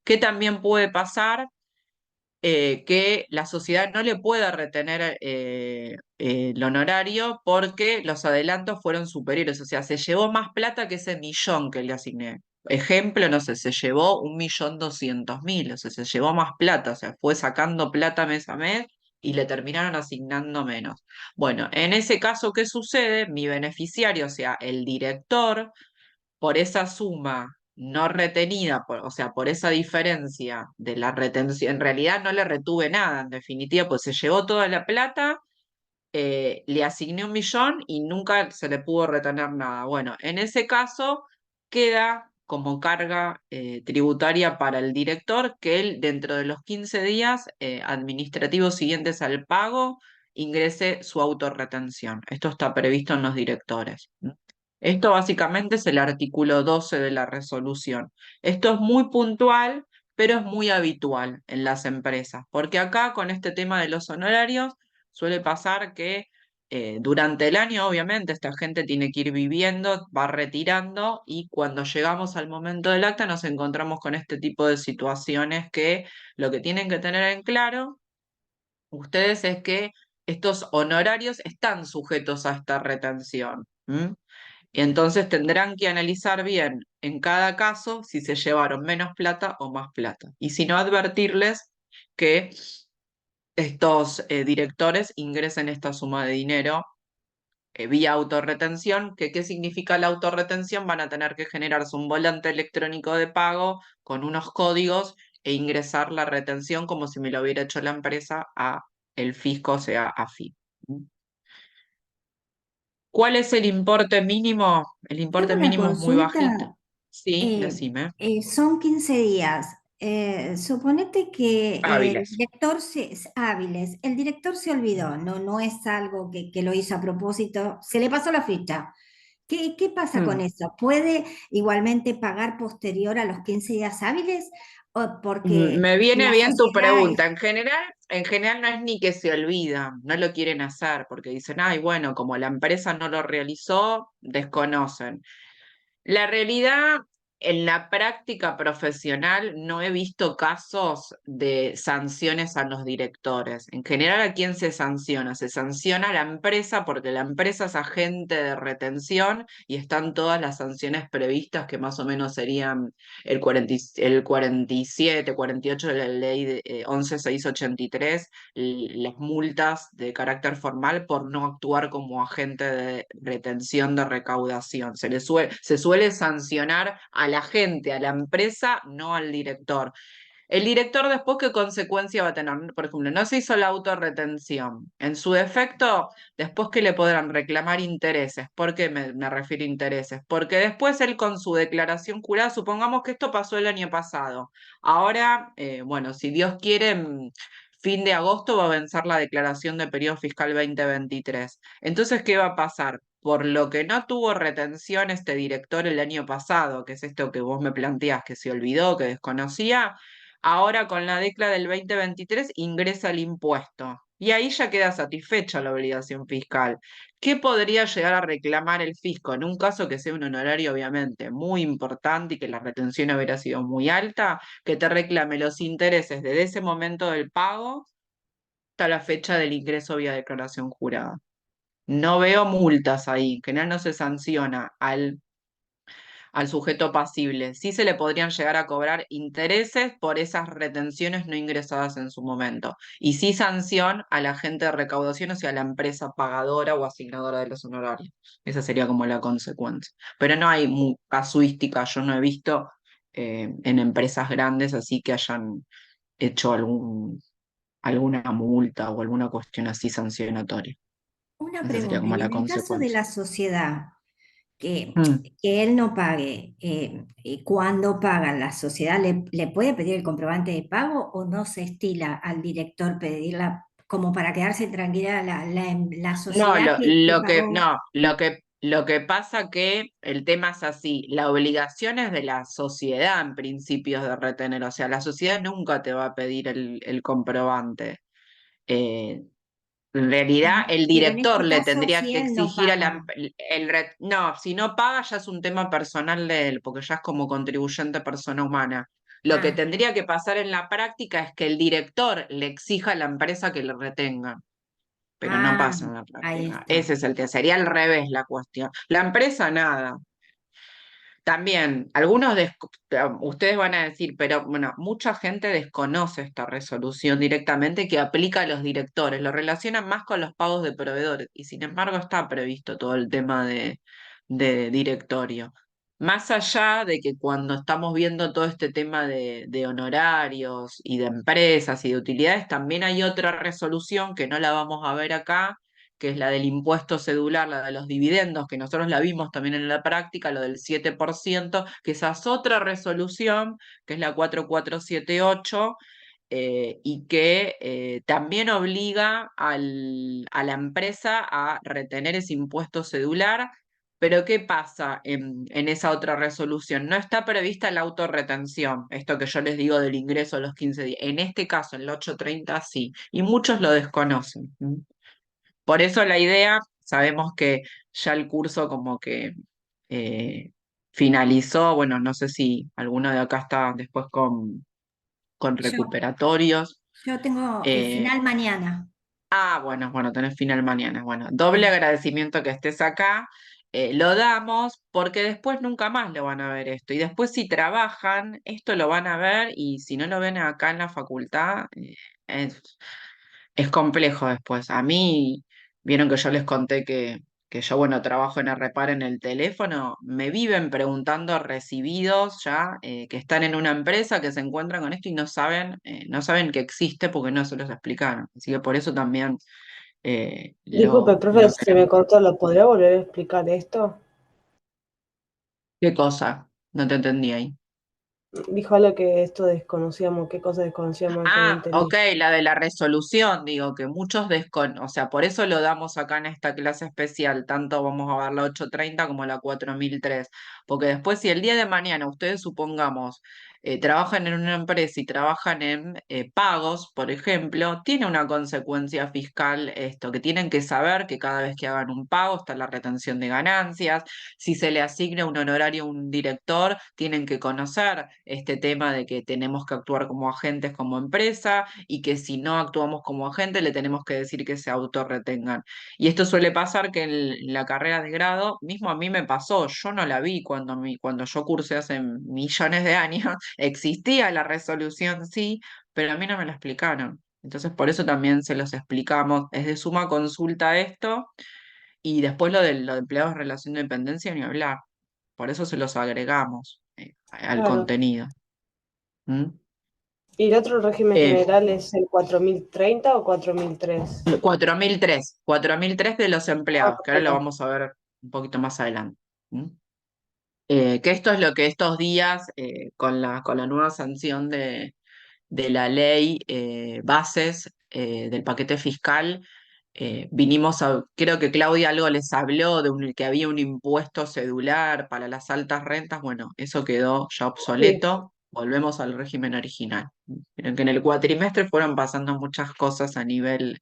¿Qué también puede pasar? Que la sociedad no le pueda retener el honorario porque los adelantos fueron superiores, o sea, se llevó más plata que ese millón que le asigné. Ejemplo, no sé, se llevó 1.200.000, o sea, se llevó más plata, o sea, fue sacando plata mes a mes y le terminaron asignando menos. Bueno, en ese caso, ¿qué sucede? Mi beneficiario, o sea, el director, por esa suma no retenida, o sea, por esa diferencia de la retención, en realidad no le retuve nada, en definitiva, pues se llevó toda la plata, le asigné 1.000.000 y nunca se le pudo retener nada. Bueno, en ese caso queda como carga tributaria para el director que él dentro de los 15 días administrativos siguientes al pago ingrese su autorretención. Esto está previsto en los directores. Esto básicamente es el artículo 12 de la resolución. Esto es muy puntual, pero es muy habitual en las empresas, porque acá con este tema de los honorarios suele pasar que durante el año, obviamente, esta gente tiene que ir viviendo, va retirando y cuando llegamos al momento del acta nos encontramos con este tipo de situaciones que lo que tienen que tener en claro ustedes es que estos honorarios están sujetos a esta retención. Y entonces tendrán que analizar bien en cada caso si se llevaron menos plata o más plata. Y si no, advertirles que estos directores ingresen esta suma de dinero vía autorretención. ¿Qué significa la autorretención? Van a tener que generarse un volante electrónico de pago con unos códigos e ingresar la retención como si me lo hubiera hecho la empresa a el fisco, o sea, a FIP. ¿Cuál es el importe mínimo? El Tengo importe una mínimo es muy bajito. consulta. Sí, eh, decime. Son 15 días. Suponete que Hábiles. hábiles, el director se olvidó, no es algo que lo hizo a propósito, se le pasó la ficha. ¿Qué pasa con Mm. eso? ¿Puede igualmente pagar posterior a los 15 días hábiles? ¿O porque Me viene la bien tu sociedad es... pregunta. En general no es ni que se olvidan, no lo quieren hacer porque dicen, ay, bueno, como la empresa no lo realizó, desconocen. La realidad En la práctica profesional no he visto casos de sanciones a los directores. En general, ¿a quién se sanciona? Se sanciona a la empresa porque la empresa es agente de retención y están todas las sanciones previstas que más o menos serían el 47, 48 de la ley de, 11.683, las multas de carácter formal por no actuar como agente de retención de recaudación. Se suele sancionar a la gente, a la empresa, no al director. El director después, ¿qué consecuencia va a tener? Por ejemplo, no se hizo la autorretención. En su defecto, después que le podrán reclamar intereses. ¿Por qué me refiero a intereses? Porque después él con su declaración jurada, supongamos que esto pasó el año pasado. Ahora, bueno, si Dios quiere, fin de agosto va a vencer la declaración de periodo fiscal 2023. Entonces, ¿qué va a pasar? Por lo que no tuvo retención este director el año pasado, que es esto que vos me planteás, que se olvidó, que desconocía, ahora con la decla del 2023 ingresa el impuesto. Y ahí ya queda satisfecha la obligación fiscal. ¿Qué podría llegar a reclamar el fisco? En un caso que sea un honorario, obviamente, muy importante y que la retención hubiera sido muy alta, que te reclame los intereses desde ese momento del pago hasta la fecha del ingreso vía declaración jurada. No veo multas ahí, en general no se sanciona al sujeto pasible. Sí se le podrían llegar a cobrar intereses por esas retenciones no ingresadas en su momento. Y sí sanción al agente de recaudación, o sea, a la empresa pagadora o asignadora de los honorarios. Esa sería como la consecuencia. Pero no hay casuística, yo no he visto en empresas grandes así que hayan hecho alguna multa o alguna cuestión así sancionatoria. Una Esa sería pregunta, como y la en el caso de consecuencia. la sociedad, que, Mm. que él no pague, cuando paga la sociedad, ¿le puede pedir el comprobante de pago o no se estila al director pedirla como para quedarse tranquila la No, sociedad que pagó? no, lo que pasa que el tema es así, la obligación es de la sociedad en principios de retener, o sea, la sociedad nunca te va a pedir el comprobante. Eh, en realidad, el Pero en director este le caso, tendría si que él no exigir a paga. no, si no paga ya es un tema personal de él, porque ya es como contribuyente persona humana. Lo que Ah, tendría que pasar en la práctica es que el director le exija a la empresa que le retenga, pero no ah, pasa en la ahí práctica. está. Ese es el que sería al revés la cuestión. La empresa nada. También, ustedes van a decir, pero bueno, mucha gente desconoce esta resolución directamente que aplica a los directores, lo relacionan más con los pagos de proveedores y sin embargo está previsto todo el tema de directorio. Más allá de que cuando estamos viendo todo este tema de honorarios y de empresas y de utilidades, también hay otra resolución que no la vamos a ver acá, que es la del impuesto cedular, la de los dividendos, que nosotros la vimos también en la práctica, lo del 7%, que esa es otra resolución, que es la 4478, y que también obliga a la empresa a retener ese impuesto cedular. Pero ¿qué pasa en esa otra resolución? No está prevista la autorretención, esto que yo les digo del ingreso a los 15 días. En este caso, en el 830 sí, y muchos lo desconocen. Por eso la idea, sabemos que ya el curso como que eh, finalizó, bueno, no sé si alguno de acá está después con Yo, recuperatorios. yo tengo el Eh, final mañana. bueno, tenés final mañana. Bueno, doble agradecimiento que estés acá. Lo damos porque después nunca más lo van a ver esto. Y después si trabajan, esto lo van a ver y si no lo ven acá en la facultad, es complejo después. A mí, vieron que yo les conté que yo, bueno, trabajo en Repar en el teléfono, me viven preguntando recibidos ya que están en una empresa, que se encuentran con esto y no saben que existe porque no se los explicaron. Así que por eso también Disculpe, profe, lo se me queremos. cortó, ¿lo podría volver a explicar esto? ¿Qué cosa? No te entendí ahí. Dijo algo que esto desconocíamos, ¿qué cosa desconocíamos? Yo no Ok, entendí. la de la resolución, digo que muchos o sea, por eso lo damos acá en esta clase especial, tanto vamos a ver la 830 como la 4003, porque después si el día de mañana ustedes supongamos trabajan en una empresa y trabajan en pagos, por ejemplo, tiene una consecuencia fiscal esto, que tienen que saber que cada vez que hagan un pago está la retención de ganancias. Si se le asigna un honorario a un director, tienen que conocer este tema de que tenemos que actuar como agentes como empresa y que si no actuamos como agentes le tenemos que decir que se autorretengan. Y esto suele pasar que en la carrera de grado, mismo a mí me pasó, yo no la vi cuando yo cursé hace millones de años, existía la resolución, sí, pero a mí no me la explicaron. Entonces, por eso también se los explicamos. Es de suma consulta esto y después lo de empleados en relación de dependencia ni hablar. Por eso se los agregamos al Claro. contenido. ¿Mm? ¿Y el otro régimen Eh, general es el 4030 o 4003? 4003 de los Ah, empleados, que ahora lo perfecto. vamos a ver un poquito más adelante. ¿Mm? Que esto es lo que estos días, con la nueva sanción de la ley bases del paquete fiscal, vinimos a, creo que Claudia algo les habló de que había un impuesto cedular para las altas rentas, bueno, eso quedó ya Sí, obsoleto, volvemos al régimen original. Miren que en el cuatrimestre fueron pasando muchas cosas a nivel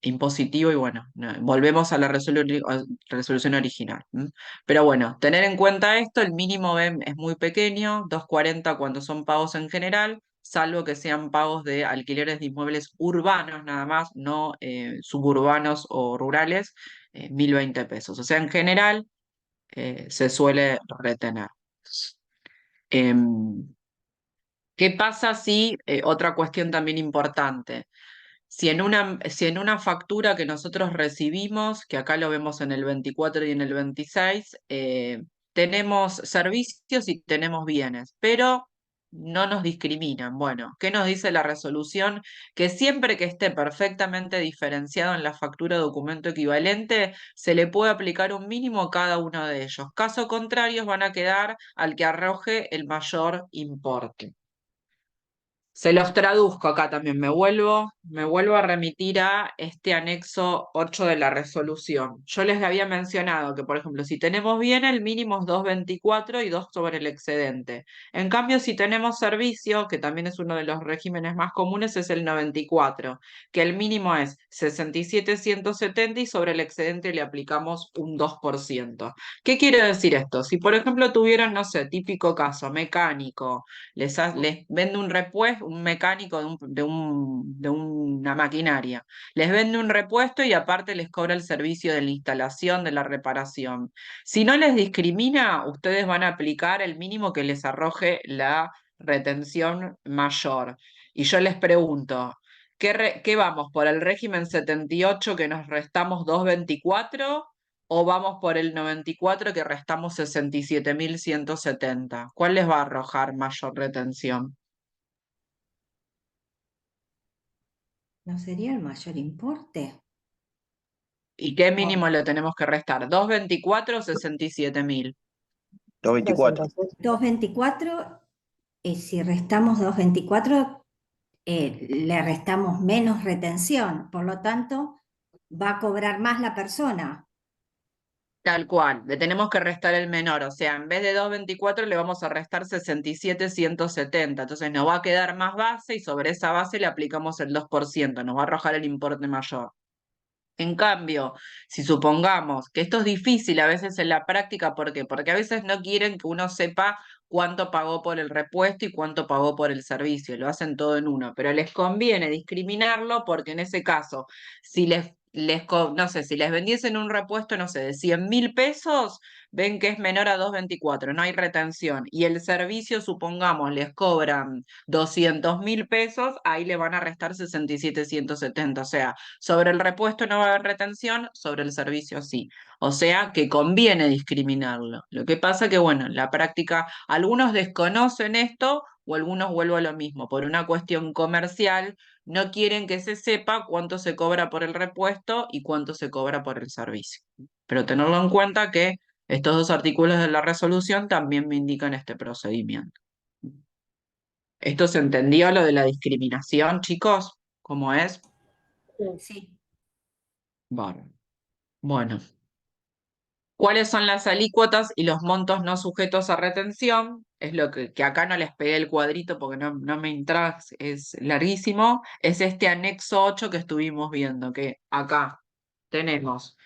impositivo y bueno, volvemos a la resolución original. ¿M? Pero bueno, tener en cuenta esto, el mínimo BEM es muy pequeño, 240 cuando son pagos en general, salvo que sean pagos de alquileres de inmuebles urbanos nada más, no suburbanos o rurales, 1020 pesos. O sea, en general se suele retener. Em, ¿Qué pasa si, otra cuestión también importante? Si en una factura que nosotros recibimos, que acá lo vemos en el 24 y en el 26, tenemos servicios y tenemos bienes, pero no nos discriminan. Bueno, ¿qué nos dice la resolución? Que siempre que esté perfectamente diferenciado en la factura o documento equivalente, se le puede aplicar un mínimo a cada uno de ellos. Caso contrario, van a quedar al que arroje el mayor importe. Se los traduzco acá también. Me vuelvo a remitir a este anexo 8 de la resolución. Yo les había mencionado que, por ejemplo, si tenemos bien, el mínimo es 2,24 y 2 sobre el excedente. En cambio, si tenemos servicio, que también es uno de los regímenes más comunes, es el 94, que el mínimo es 67,170 y sobre el excedente le aplicamos un 2%. ¿Qué quiere decir esto? Si, por ejemplo, tuvieran, no sé, típico caso, mecánico, les vende un repuesto, un mecánico de una maquinaria, les vende un repuesto y aparte les cobra el servicio de la instalación, de la reparación. Si no les discrimina, ustedes van a aplicar el mínimo que les arroje la retención mayor. Y yo les pregunto, ¿qué vamos por el régimen 78 que nos restamos 2,24? ¿O vamos por el 94 que restamos 67,170? ¿Cuál les va a arrojar mayor retención? ¿No sería el mayor importe? ¿Y qué O mínimo le tenemos que restar? ¿2,24 o 67,000? 224. 224, y si restamos 224, le restamos menos retención, por lo tanto, va a cobrar más la persona. Tal cual, le tenemos que restar el menor, o sea, en vez de 2,24 le vamos a restar 67,170, entonces nos va a quedar más base y sobre esa base le aplicamos el 2%, nos va a arrojar el importe mayor. En cambio, si supongamos que esto es difícil a veces en la práctica, ¿por qué? Porque a veces no quieren que uno sepa cuánto pagó por el repuesto y cuánto pagó por el servicio, lo hacen todo en uno, pero les conviene discriminarlo porque en ese caso, si no sé, si les vendiesen un repuesto, no sé, de 100.000 pesos, ven que es menor a 2,24, no hay retención, y el servicio, supongamos, les cobran 200.000 pesos, ahí le van a restar 67,170, o sea, sobre el repuesto no va a haber retención, sobre el servicio sí. O sea que conviene discriminarlo. Lo que pasa que, bueno, en la práctica algunos desconocen esto o algunos vuelvo a lo mismo. Por una cuestión comercial, no quieren que se sepa cuánto se cobra por el repuesto y cuánto se cobra por el servicio. Pero tenerlo en cuenta que estos dos artículos de la resolución también me indican este procedimiento. ¿Esto se entendió lo de la discriminación, chicos? ¿Cómo es? Sí. Bueno. ¿Cuáles son las alícuotas y los montos no sujetos a retención? es lo que acá no les pegué el cuadrito porque no me entra, es larguísimo, es este anexo 8 que estuvimos viendo, que acá tenemos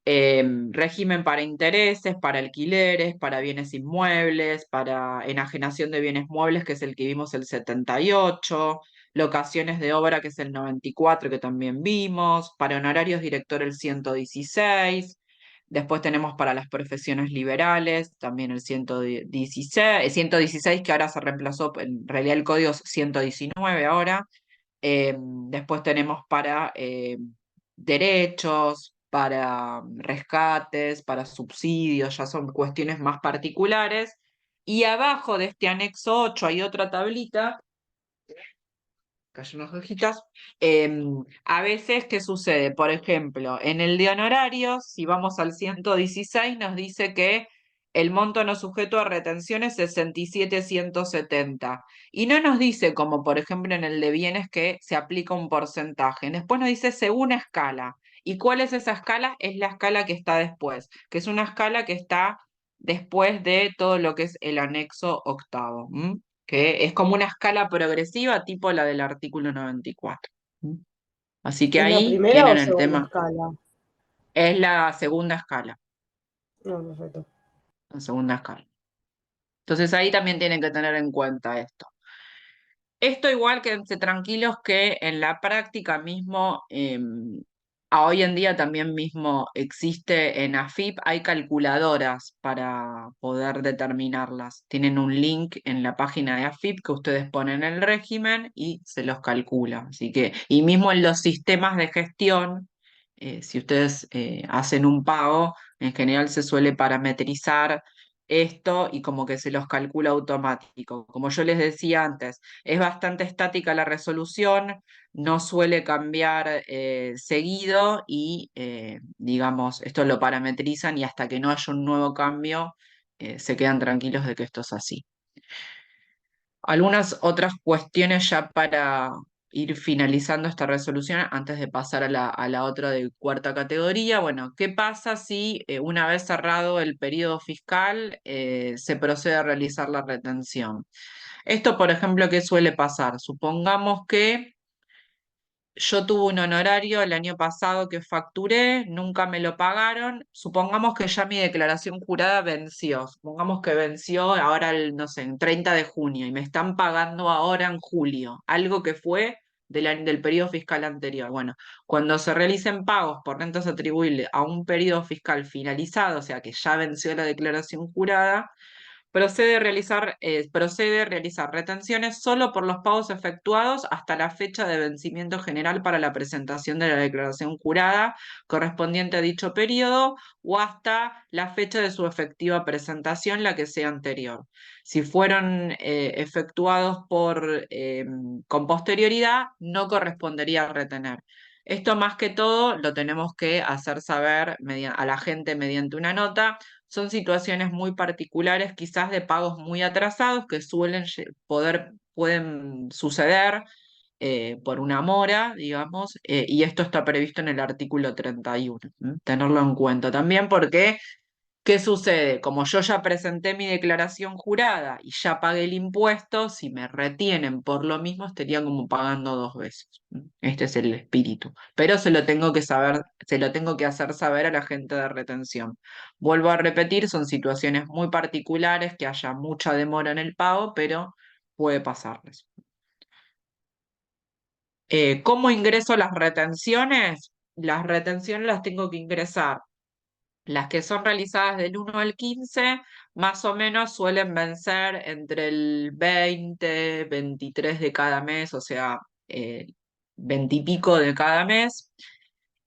régimen para intereses, para alquileres, para bienes inmuebles, para enajenación de bienes muebles, que es el que vimos el 78, locaciones de obra, que es el 94, que también vimos, para honorarios director el 116. Después tenemos para las profesiones liberales, también el 116, que ahora se reemplazó, en realidad el código es 119 ahora. Después tenemos para derechos, para rescates, para subsidios, ya son cuestiones más particulares. Y abajo de este anexo 8 hay otra tablita, cayó unas hojitas. A veces, ¿qué sucede? Por ejemplo, en el de honorarios, si vamos al 116, nos dice que el monto no sujeto a retención es 67.170. Y no nos dice, como por ejemplo en el de bienes, que se aplica un porcentaje. Después nos dice según escala. ¿Y cuál es esa escala? Es la escala que está después, que es una escala que está después de todo lo que es el anexo octavo. Que es como una escala progresiva, tipo la del artículo 94. ¿Mm? Así que ¿Es la ahí primera o tienen el segunda tema. escala? Es la segunda escala, No, perfecto. la segunda escala. Entonces ahí también tienen que tener en cuenta esto. Esto igual quédense tranquilos que en la práctica mismo, a hoy en día también mismo existe en AFIP, hay calculadoras para poder determinarlas. Tienen un link en la página de AFIP que ustedes ponen el régimen y se los calcula. Así que, y mismo en los sistemas de gestión, si ustedes hacen un pago, en general se suele parametrizar esto y como que se los calcula automático. Como yo les decía antes, es bastante estática la resolución, no suele cambiar seguido y, digamos, esto lo parametrizan y hasta que no haya un nuevo cambio, se quedan tranquilos de que esto es así. Algunas otras cuestiones ya para ir finalizando esta resolución antes de pasar a la otra de cuarta categoría. Bueno, ¿qué pasa si una vez cerrado el periodo fiscal se procede a realizar la retención? Esto, por ejemplo, ¿qué suele pasar? Supongamos que yo tuve un honorario el año pasado que facturé, nunca me lo pagaron. Supongamos que ya mi declaración jurada venció. Supongamos que venció ahora, no sé, en 30 de junio y me están pagando ahora en julio, algo que fue del periodo fiscal anterior. Bueno, cuando se realicen pagos por rentas atribuibles a un periodo fiscal finalizado, o sea que ya venció la declaración jurada, procede a realizar retenciones solo por los pagos efectuados hasta la fecha de vencimiento general para la presentación de la declaración jurada correspondiente a dicho periodo o hasta la fecha de su efectiva presentación, la que sea anterior. Si fueron efectuados con posterioridad, no correspondería retener. Esto más que todo lo tenemos que hacer saber a la gente mediante una nota. Son situaciones muy particulares, quizás de pagos muy atrasados que pueden suceder por una mora, digamos, y esto está previsto en el artículo 31. Tenerlo en cuenta también porque, ¿qué sucede? Como yo ya presenté mi declaración jurada y ya pagué el impuesto, si me retienen por lo mismo, estaría como pagando dos veces. Este es el espíritu. Pero se lo tengo que saber, se lo tengo que hacer saber a la gente de retención. Vuelvo a repetir, son situaciones muy particulares, que haya mucha demora en el pago, pero puede pasarles. ¿Cómo ingreso las retenciones? Las retenciones las tengo que ingresar. Las que son realizadas del 1 al 15, más o menos suelen vencer entre el 20, 23 de cada mes, o sea, 20 y pico de cada mes.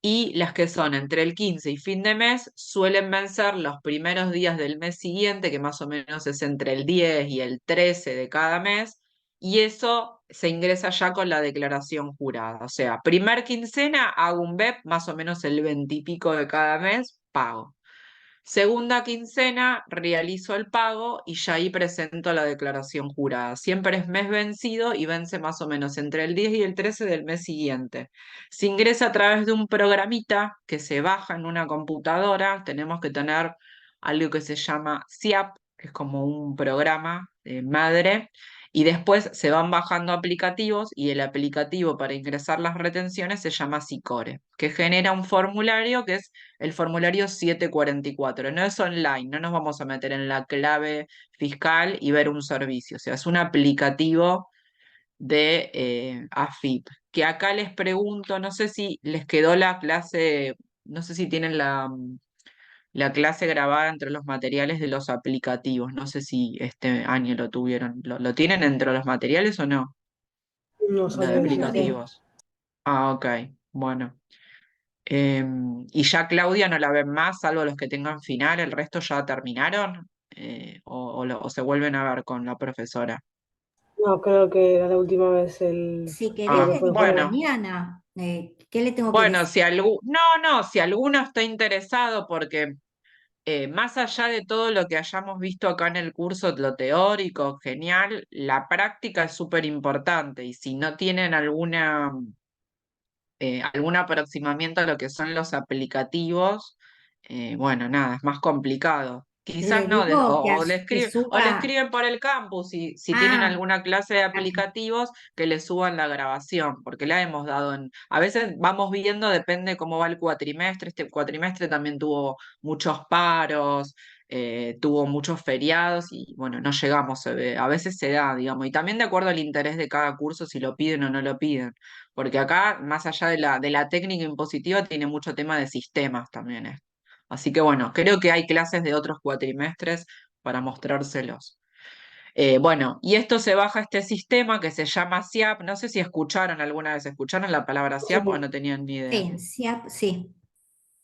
Y las que son entre el 15 y fin de mes suelen vencer los primeros días del mes siguiente, que más o menos es entre el 10 y el 13 de cada mes, y eso se ingresa ya con la declaración jurada. O sea, primer quincena hago un BEP, más o menos el 20 y pico de cada mes, pago. Segunda quincena realizo el pago y ya ahí presento la declaración jurada. Siempre es mes vencido y vence más o menos entre el 10 y el 13 del mes siguiente. Se ingresa a través de un programita que se baja en una computadora. Tenemos que tener algo que se llama SIAP, que es como un programa madre, y después se van bajando aplicativos y el aplicativo para ingresar las retenciones se llama Sicore, que genera un formulario que es el formulario 744. No es online, no nos vamos a meter en la clave fiscal y ver un servicio, o sea, es un aplicativo de AFIP. Que acá les pregunto, no sé si les quedó la clase, no sé si tienen la clase grabada entre los materiales de los aplicativos. No sé si este año lo tuvieron. ¿Lo tienen entre los materiales o no? No Lo de sabría decirte. aplicativos. Ah, ok. Bueno. Y ya Claudia no la ven más, salvo los que tengan final, el resto ya terminaron. O se vuelven a ver con la profesora. No, creo que era la última vez Si querés, lo que Ah, le fue el digo jueves. bueno. mañana. ¿Qué le tengo que Bueno, decir? si no, si alguno está interesado, porque más allá de todo lo que hayamos visto acá en el curso, lo teórico, genial, la práctica es súper importante. Y si no tienen algún aproximamiento a lo que son los aplicativos, bueno, nada, es más complicado. Quizás Le no, digo que o le suba. escriben por el campus, si tienen Ah, alguna clase de acá. aplicativos, que le suban la grabación, porque la hemos dado a veces vamos viendo, depende cómo va el cuatrimestre, este cuatrimestre también tuvo muchos paros, tuvo muchos feriados y bueno, no llegamos, a veces se da, digamos, y también de acuerdo al interés de cada curso, si lo piden o no lo piden. Porque acá, más allá de la técnica impositiva, tiene mucho tema de sistemas también. Así que bueno, creo que hay clases de otros cuatrimestres para mostrárselos. Bueno, y esto se baja este sistema que se llama SIAP. No sé si escucharon alguna vez, ¿escucharon la palabra SIAP o Sí. no tenían ni idea? Sí, sí, sí.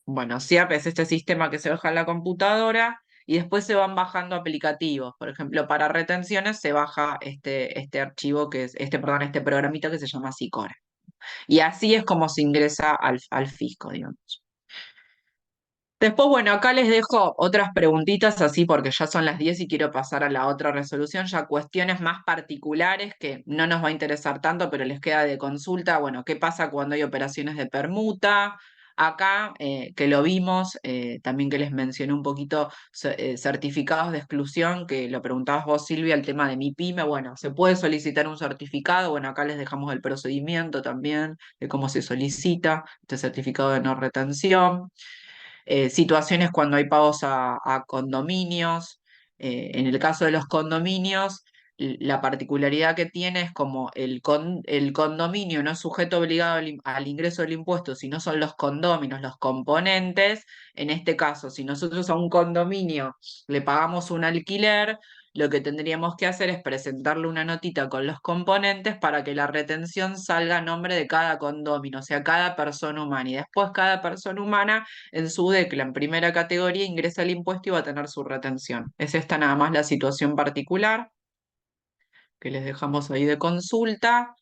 Bueno, SIAP es este sistema que se baja en la computadora y después se van bajando aplicativos. Por ejemplo, para retenciones se baja este archivo que es, perdón, este programita que se llama Sicore. Y así es como se ingresa al fisco, digamos. Después, bueno, acá les dejo otras preguntitas así porque ya son las 10 y quiero pasar a la otra resolución, ya cuestiones más particulares que no nos va a interesar tanto, pero les queda de consulta. Bueno, ¿qué pasa cuando hay operaciones de permuta? Acá, que lo vimos, también que les mencioné un poquito certificados de exclusión, que lo preguntabas vos, Silvia, el tema de mi pyme. Bueno, se puede solicitar un certificado. Bueno, acá les dejamos el procedimiento también de cómo se solicita este certificado de no retención. Situaciones cuando hay pagos a condominios. En el caso de los condominios, la particularidad que tiene es como el condominio no es sujeto obligado al ingreso del impuesto, sino son los condóminos, los componentes. En este caso, si nosotros a un condominio le pagamos un alquiler, lo que tendríamos que hacer es presentarle una notita con los componentes para que la retención salga a nombre de cada condomino, o sea, cada persona humana. Y después cada persona humana en su DECLA en primera categoría ingresa el impuesto y va a tener su retención. Es esta nada más la situación particular que les dejamos ahí de consulta.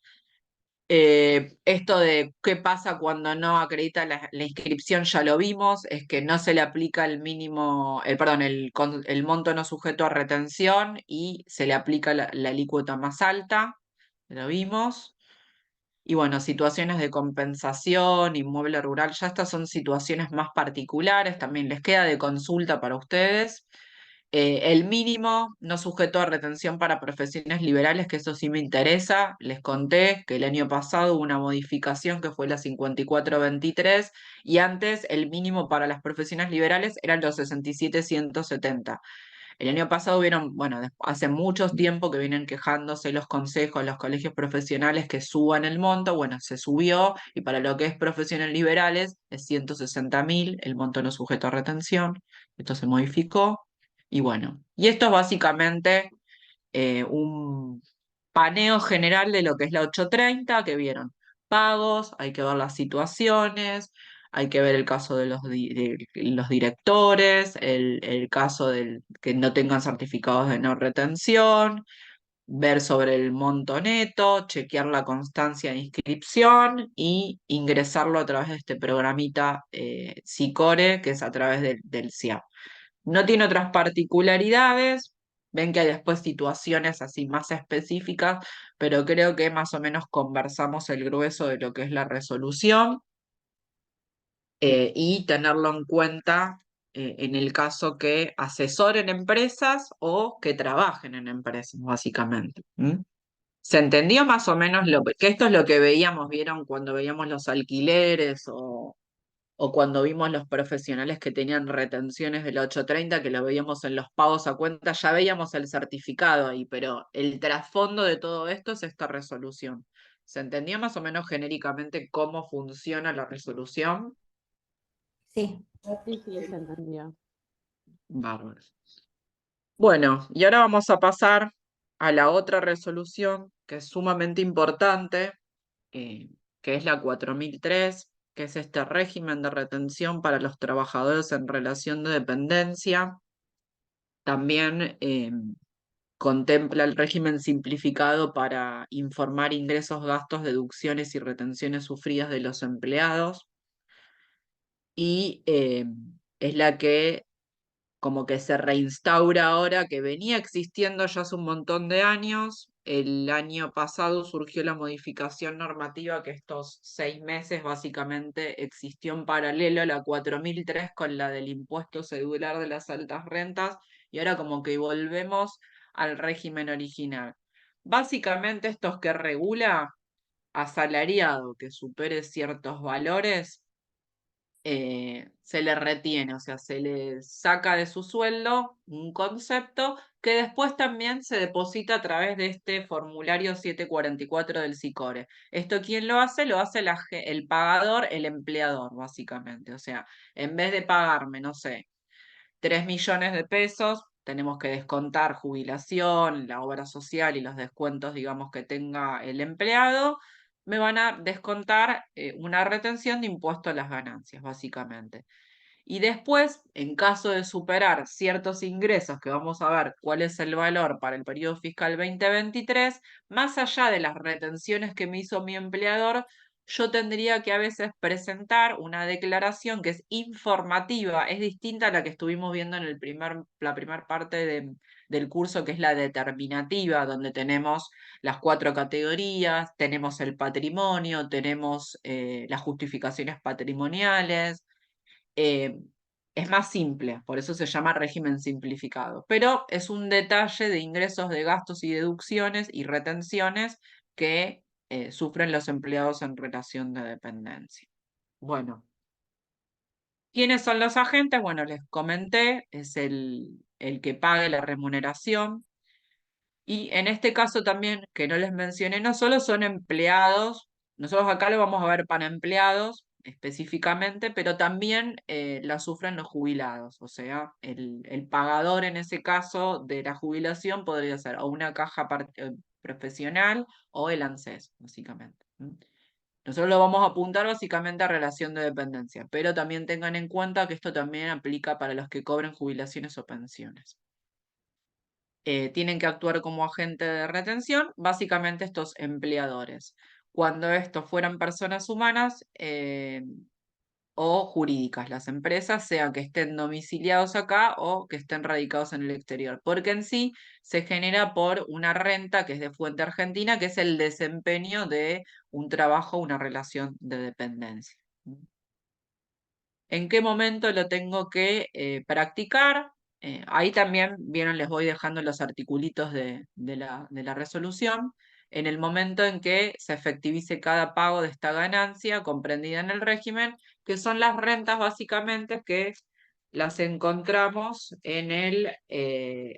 Esto de qué pasa cuando no acredita la inscripción, ya lo vimos, es que no se le aplica el mínimo, perdón, el monto no sujeto a retención y se le aplica la alícuota más alta, lo vimos. Y bueno, situaciones de compensación, inmueble rural, ya estas son situaciones más particulares, también les queda de consulta para ustedes. El mínimo no sujeto a retención para profesiones liberales, que eso sí me interesa. Les conté que el año pasado hubo una modificación que fue la 5423 y antes el mínimo para las profesiones liberales eran los 67.170. El año pasado vieron, bueno, hace mucho tiempo que vienen quejándose los consejos, los colegios profesionales que suban el monto, bueno, se subió y para lo que es profesiones liberales es 160.000, el monto no sujeto a retención, esto se modificó y bueno, y esto es básicamente un paneo general de lo que es la 830 que vieron pagos, hay que ver las situaciones, hay que ver el caso de los directores, el caso del que no tengan certificados de no retención, ver sobre el monto neto, chequear la constancia de inscripción y ingresarlo a través de este programita SICORE, que es a través del SIAP. No tiene otras particularidades, ven que hay después situaciones así más específicas, pero creo que más o menos conversamos el grueso de lo que es la resolución y tenerlo en cuenta en el caso que asesoren empresas o que trabajen en empresas, básicamente. ¿Mm? ¿Se entendió más o menos que esto es lo que veíamos, vieron cuando veíamos los alquileres o cuando vimos los profesionales que tenían retenciones del 830, que lo veíamos en los pagos a cuenta, ya veíamos el certificado ahí, pero el trasfondo de todo esto es esta resolución. ¿Se entendió más o menos genéricamente cómo funciona la resolución? Sí. Sí, sí, se entendió. Bárbaro. Bueno, y ahora vamos a pasar a la otra resolución que es sumamente importante, eh, que es la 4003, que es este régimen de retención para los trabajadores en relación de dependencia. También contempla el régimen simplificado para informar ingresos, gastos, deducciones y retenciones sufridas de los empleados. Y es la que como que se reinstaura ahora, que venía existiendo ya hace un montón de años. El año pasado surgió la modificación normativa que estos 6 meses básicamente existió en paralelo, la 4003 con la del impuesto cedular de las altas rentas, y ahora como que volvemos al régimen original. Básicamente estos que regula asalariado que supere ciertos valores se le retiene, o sea, se le saca de su sueldo un concepto que después también se deposita a través de este formulario 744 del SICORE. ¿Esto quién lo hace? Lo hace el pagador, el empleador, básicamente. O sea, en vez de pagarme, no sé, 3 millones de pesos, tenemos que descontar jubilación, la obra social y los descuentos, digamos, que tenga el empleado, me van a descontar una retención de impuesto a las ganancias, básicamente. Y después, en caso de superar ciertos ingresos, que vamos a ver cuál es el valor para el periodo fiscal 2023, más allá de las retenciones que me hizo mi empleador, yo tendría que a veces presentar una declaración que es informativa, es distinta a la que estuvimos viendo en la primera parte del curso, que es la determinativa, donde tenemos las 4 categorías, tenemos el patrimonio, tenemos las justificaciones patrimoniales. eh, es más simple, por eso se llama régimen simplificado, pero es un detalle de ingresos, de gastos y deducciones y retenciones que sufren los empleados en relación de dependencia. Bueno, ¿quiénes son los agentes? Bueno, les comenté, es el que pague la remuneración. Y en este caso también, que no les mencioné, no solo son empleados, nosotros acá lo vamos a ver para empleados específicamente, pero también la sufren los jubilados, o sea, el pagador en ese caso de la jubilación podría ser o una caja profesional o el ANSES, básicamente. Nosotros lo vamos a apuntar básicamente a relación de dependencia, pero también tengan en cuenta que esto también aplica para los que cobren jubilaciones o pensiones. Tienen que actuar como agente de retención, básicamente estos empleadores. Cuando estos fueran personas humanas o jurídicas, las empresas, sean que estén domiciliados acá o que estén radicados en el exterior, porque en sí se genera por una renta que es de fuente argentina, que es el desempeño de un trabajo, una relación de dependencia. ¿En qué momento lo tengo que practicar? Ahí también, vieron, les voy dejando los articulitos de la resolución. En el momento en que se efectivice cada pago de esta ganancia comprendida en el régimen, que son las rentas básicamente que las encontramos en el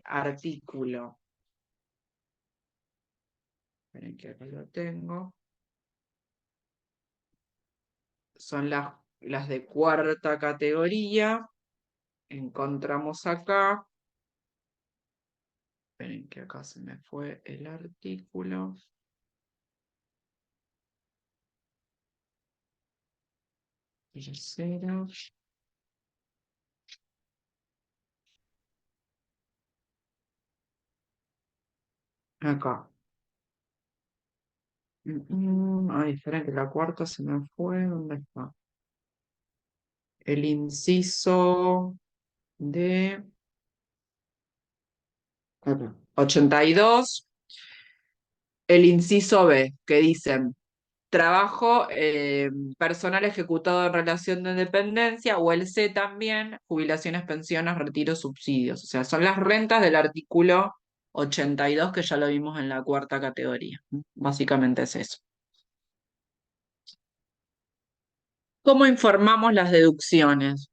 artículo. Esperen que acá lo tengo. Son las de cuarta categoría. Encontramos acá. Esperen que acá se me fue el artículo. Tercero. Acá. Ay, esperen que la cuarta se me fue. ¿Dónde está? El inciso de acá, 82. El inciso B, que dicen trabajo personal ejecutado en relación de dependencia, o el C también, jubilaciones, pensiones, retiros, subsidios. O sea, son las rentas del artículo 82 que ya lo vimos en la cuarta categoría. Básicamente es eso. ¿Cómo informamos las deducciones?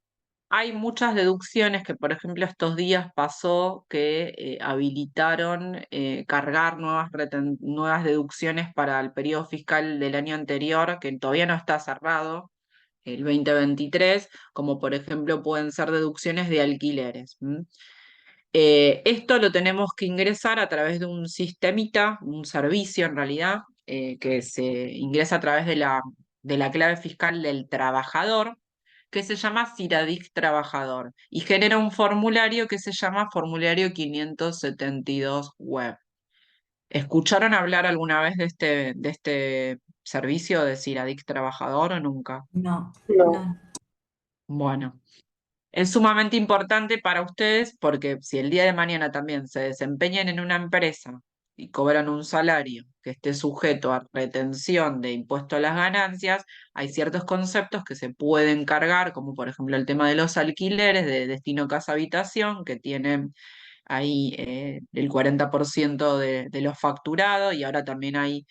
Hay muchas deducciones que, por ejemplo, estos días pasó que habilitaron cargar nuevas deducciones para el periodo fiscal del año anterior, que todavía no está cerrado, el 2023, como por ejemplo pueden ser deducciones de alquileres. Esto lo tenemos que ingresar a través de un sistemita, un servicio en realidad, que se ingresa a través de la clave fiscal del trabajador, que se llama CIRADIC Trabajador, y genera un formulario que se llama Formulario 572 Web. ¿Escucharon hablar alguna vez de este servicio de CIRADIC Trabajador o nunca? No, No. no. Bueno. Es sumamente importante para ustedes porque si el día de mañana también se desempeñan en una empresa y cobran un salario que esté sujeto a retención de impuesto a las ganancias, hay ciertos conceptos que se pueden cargar, como por ejemplo el tema de los alquileres de destino casa-habitación, que tienen ahí el 40% de los facturados, y ahora también hay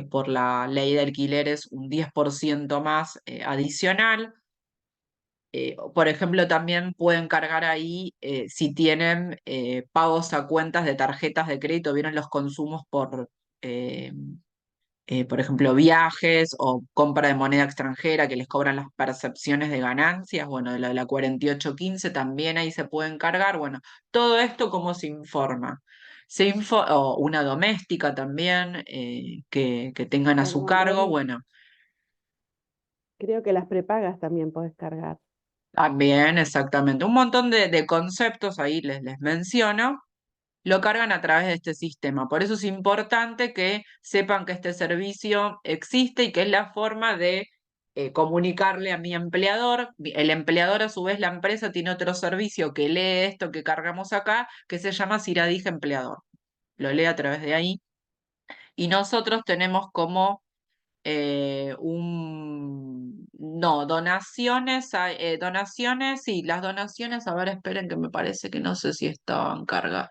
por la ley de alquileres un 10% más adicional. Por ejemplo, también pueden cargar ahí si tienen pagos a cuentas de tarjetas de crédito, vieron los consumos eh, por ejemplo, viajes o compra de moneda extranjera que les cobran las percepciones de ganancias, bueno, de la 4815 también ahí se pueden cargar, bueno, todo esto cómo se informa. O una doméstica también que tengan a su Perdón, cargo, Ronnie, bueno. creo que las prepagas también podés cargar. También, exactamente. Un montón de conceptos ahí les menciono, lo cargan a través de este sistema. Por eso es importante que sepan que este servicio existe y que es la forma de comunicarle a mi empleador. El empleador, a su vez, la empresa tiene otro servicio que lee esto que cargamos acá, que se llama Ciradij Empleador. Lo lee a través de ahí. Y nosotros tenemos como no, donaciones, sí, las donaciones, a ver, esperen que me parece que no sé si estaban cargadas.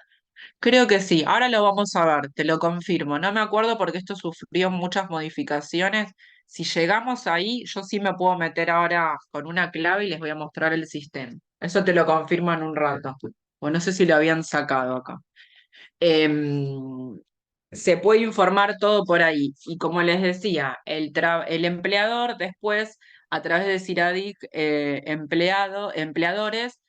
Creo que sí, ahora lo vamos a ver, te lo confirmo. No me acuerdo porque esto sufrió muchas modificaciones. Si llegamos ahí, yo sí me puedo meter ahora con una clave y les voy a mostrar el sistema. Eso te lo confirmo en un rato. O no sé si lo habían sacado acá. Em, Se puede informar todo por ahí. Y como les decía, el empleador después, a través de CIRADIC empleadores,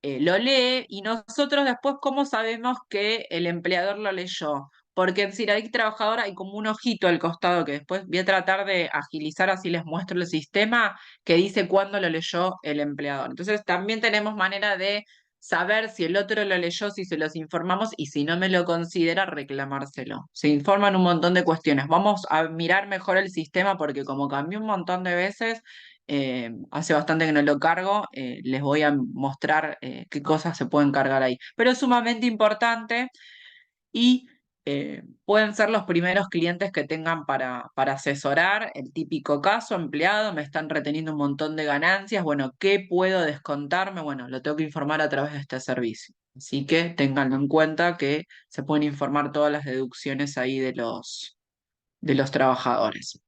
lo lee, y nosotros después, ¿cómo sabemos que el empleador lo leyó? Porque en CIRADIC Trabajador hay como un ojito al costado que después voy a tratar de agilizar, así les muestro el sistema, que dice cuándo lo leyó el empleador. Entonces también tenemos manera de saber si el otro lo leyó, si se los informamos, y si no me lo considera, reclamárselo. Se informan un montón de cuestiones. Vamos a mirar mejor el sistema porque como cambió un montón de veces, hace bastante que no lo cargo, les voy a mostrar qué cosas se pueden cargar ahí. Pero es sumamente importante y pueden ser los primeros clientes que tengan para asesorar. El típico caso, empleado, me están reteniendo un montón de ganancias, bueno, ¿qué puedo descontarme? Bueno, lo tengo que informar a través de este servicio. Así que ténganlo en cuenta que se pueden informar todas las deducciones ahí de los trabajadores.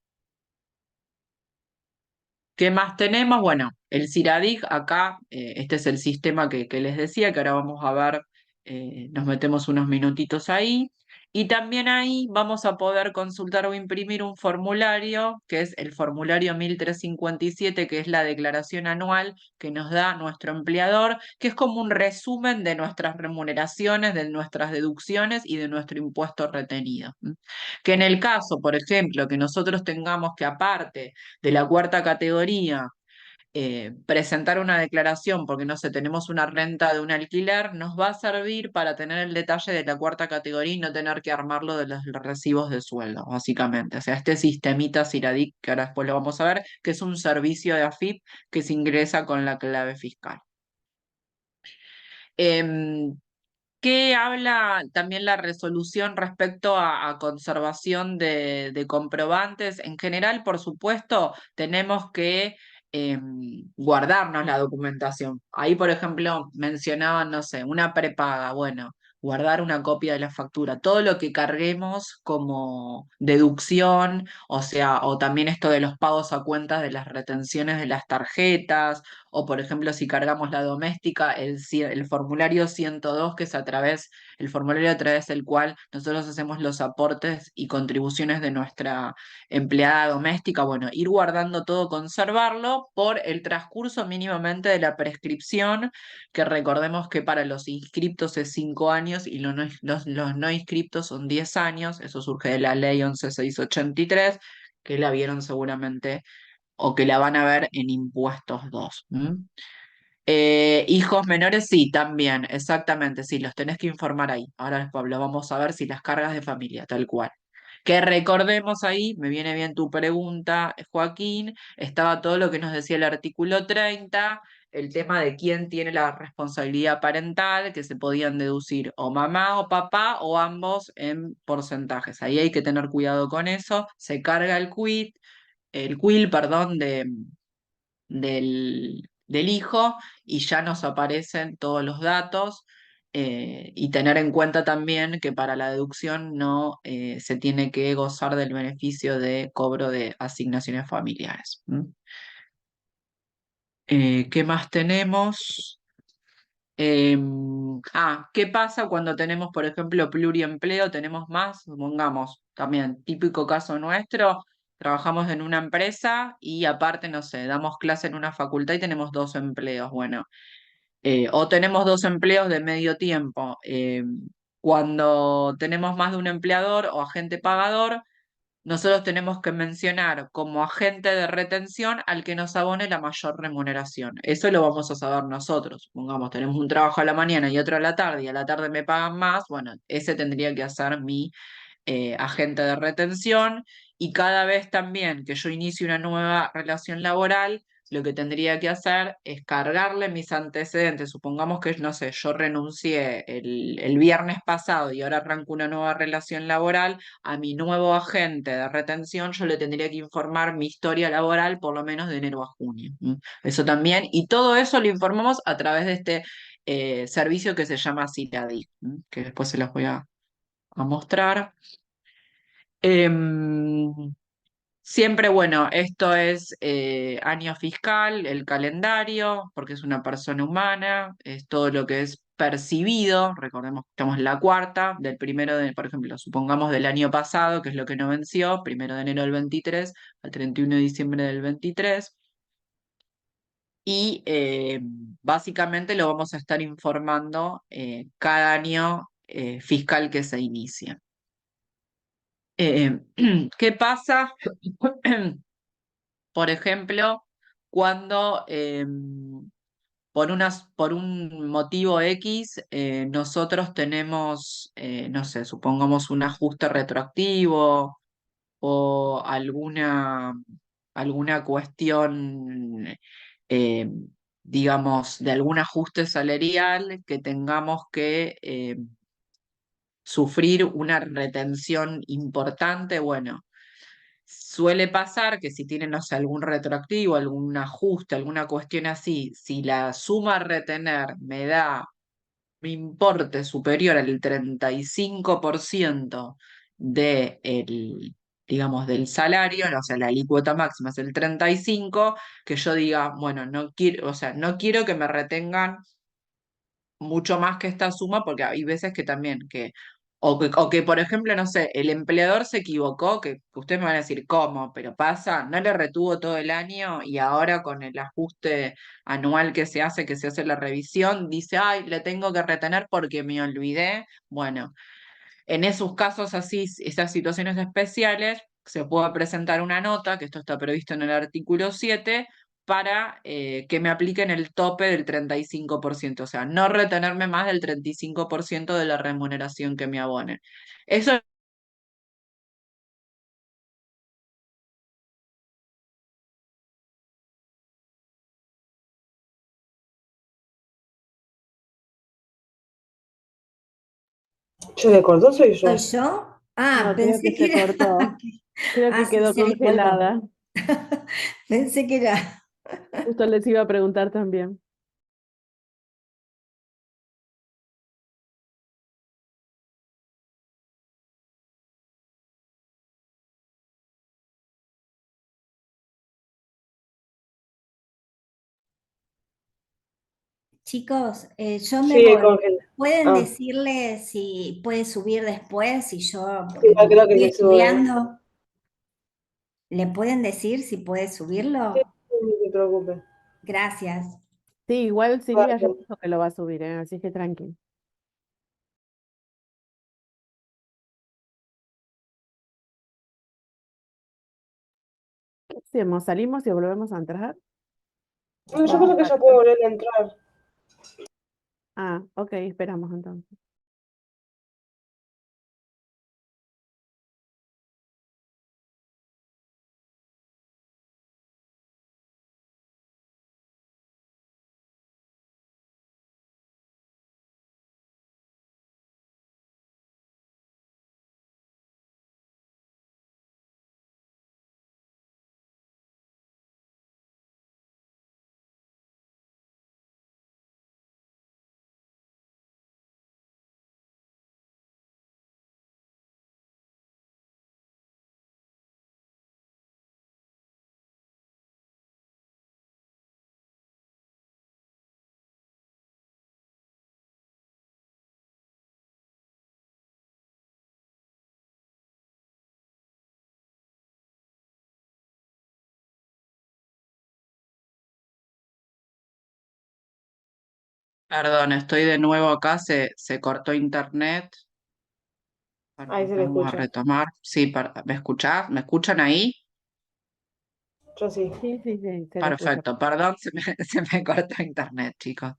¿Qué más tenemos? Bueno, el CIRADIG acá, este es el sistema que les decía, que ahora vamos a ver, nos metemos unos minutitos ahí. Y también ahí vamos a poder consultar o imprimir un formulario, que es el formulario 1357, que es la declaración anual que nos da nuestro empleador, que es como un resumen de nuestras remuneraciones, de nuestras deducciones y de nuestro impuesto retenido. Que en el caso, por ejemplo, que nosotros tengamos que, aparte de la cuarta categoría, presentar una declaración porque no sé, tenemos una renta de un alquiler, nos va a servir para tener el detalle de la cuarta categoría y no tener que armarlo de los recibos de sueldo, básicamente. O sea, este sistemita CIRADIC, que ahora después lo vamos a ver, que es un servicio de AFIP que se ingresa con la clave fiscal. Em, ¿Qué habla también la resolución respecto a conservación de comprobantes? En general, por supuesto, tenemos que guardarnos la documentación. Ahí, por ejemplo, mencionaban, no sé, una prepaga. Bueno, guardar una copia de la factura. Todo lo que carguemos como deducción, o sea, o también esto de los pagos a cuentas de las retenciones de las tarjetas, o por ejemplo, si cargamos la doméstica, el formulario 102, que es el formulario a través del cual nosotros hacemos los aportes y contribuciones de nuestra empleada doméstica, bueno, ir guardando todo, conservarlo por el transcurso mínimamente de la prescripción, que recordemos que para los inscriptos es 5 años y los no inscriptos son 10 años, eso surge de la ley 11.683, que la vieron seguramente o que la van a ver en impuestos 2. Hijos menores, sí, también, exactamente, sí, los tenés que informar ahí. Ahora después lo vamos a ver si las cargas de familia, tal cual. Que recordemos ahí, me viene bien tu pregunta, Joaquín, estaba todo lo que nos decía el artículo 30, el tema de quién tiene la responsabilidad parental, que se podían deducir o mamá o papá o ambos en porcentajes. Ahí hay que tener cuidado con eso. Se carga el quill, perdón, del hijo y ya nos aparecen todos los datos, y tener en cuenta también que para la deducción no se tiene que gozar del beneficio de cobro de asignaciones familiares. ¿Qué más tenemos? ¿Qué pasa cuando tenemos, por ejemplo, pluriempleo? Tenemos más, supongamos, también, típico caso nuestro, trabajamos en una empresa y aparte, no sé, damos clase en una facultad y tenemos 2 empleos. Bueno, o tenemos 2 empleos de medio tiempo. Cuando tenemos más de un empleador o agente pagador, nosotros tenemos que mencionar como agente de retención al que nos abone la mayor remuneración. Eso lo vamos a saber nosotros. Supongamos, tenemos un trabajo a la mañana y otro a la tarde, y a la tarde me pagan más, bueno, ese tendría que hacer mi agente de retención, y cada vez también que yo inicie una nueva relación laboral, lo que tendría que hacer es cargarle mis antecedentes. Supongamos que, no sé, yo renuncié el viernes pasado y ahora arranco una nueva relación laboral, a mi nuevo agente de retención yo le tendría que informar mi historia laboral por lo menos de enero a junio. Eso también, y todo eso lo informamos a través de este servicio que se llama Citadi, que después se los voy a mostrar. Em, Siempre, bueno, esto es año fiscal, el calendario, porque es una persona humana, es todo lo que es percibido. Recordemos que estamos en la cuarta, del primero de, por ejemplo, supongamos del año pasado, que es lo que no venció, 1 de enero del 23 al 31 de diciembre del 23. Y básicamente lo vamos a estar informando cada año fiscal que se inicia. ¿Qué pasa? Por ejemplo, cuando por un motivo X nosotros tenemos, no sé, supongamos un ajuste retroactivo o alguna cuestión, eh, digamos, de algún ajuste salarial que tengamos que sufrir una retención importante. Bueno, suele pasar que si tienen, no sé, algún retroactivo, algún ajuste, alguna cuestión así, si la suma a retener me da un importe superior al 35% digamos, del salario, o sea, la alícuota máxima es el 35%, que yo diga, bueno, no quiero, o sea, no quiero que me retengan mucho más que esta suma, porque hay veces que también, o que, por ejemplo, no sé, el empleador se equivocó, que ustedes me van a decir, ¿cómo? Pero pasa, no le retuvo todo el año y ahora con el ajuste anual que se hace la revisión, dice, ay, le tengo que retener porque me olvidé. Bueno, en esos casos así, esas situaciones especiales, se puede presentar una nota, que esto está previsto en el artículo 7, para que me apliquen el tope del 35%, o sea, no retenerme más del 35% de la remuneración que me abonen. Eso ¿Se le cortó? Soy yo. ¿Soy yo? Ah, No, creo que pensé que se era. cortó. Creo que Ah, sí, quedó se le cortó. congelada. Pensé que era. Justo les iba a preguntar también. Chicos, yo me Sigue voy. congelado. ¿Pueden Ah, decirle si puede subir después? Y yo, sí, porque como creo que estoy me subo de vuelta. estudiando, ¿le pueden decir si puede Sí, subirlo? no te preocupes. Gracias. Sí, igual Silvia ya Vale. dijo que lo va a subir, ¿eh? Así que tranqui. ¿Qué hacemos? ¿Salimos y volvemos a entrar? No, yo Vamos creo que a... ya puedo volver a entrar. Ah, ok, esperamos entonces. Perdón, estoy de nuevo acá, se cortó internet. Bueno, Ahí se le vamos a escucha. retomar. Sí, ¿me escuchás? ¿Me escuchan ahí? Yo sí. Sí, sí, sí, se le escucha. Perfecto, perdón, se me cortó internet, chicos.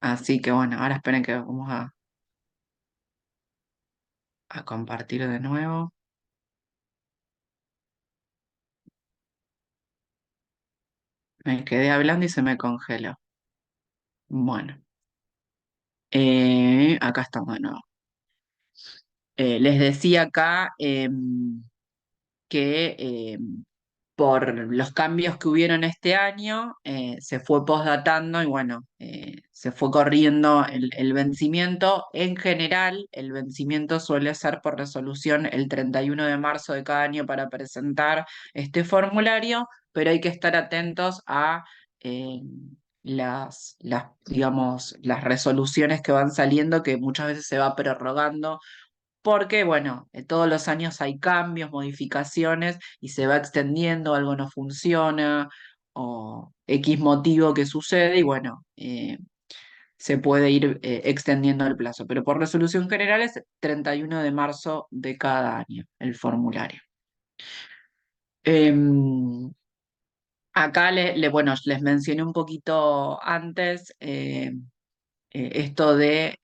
Así que bueno, ahora esperen que vamos a compartir de nuevo. Me quedé hablando y se me congeló. Bueno, acá estamos de nuevo. Les decía acá que por los cambios que hubieron este año, se fue postdatando y bueno, se fue corriendo el vencimiento. En general, el vencimiento suele ser por resolución el 31 de marzo de cada año para presentar este formulario, pero hay que estar atentos a eh, digamos, las resoluciones que van saliendo, que muchas veces se va prorrogando porque, bueno, todos los años hay cambios, modificaciones y se va extendiendo, algo no funciona o X motivo que sucede y, bueno, se puede ir extendiendo el plazo. Pero por resolución general es 31 de marzo de cada año el formulario. Em, Acá, bueno, les mencioné un poquito antes esto de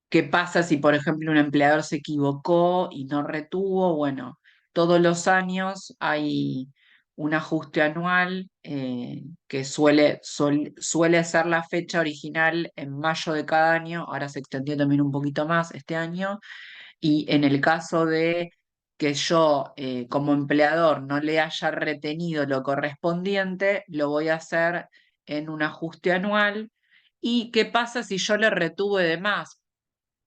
¿qué pasa si, por ejemplo, un empleador se equivocó y no retuvo? Bueno, todos los años hay un ajuste anual que suele ser la fecha original en mayo de cada año, ahora se extendió también un poquito más este año, y en el caso de que yo como empleador no le haya retenido lo correspondiente, lo voy a hacer en un ajuste anual. ¿Y qué pasa si yo le retuve de más?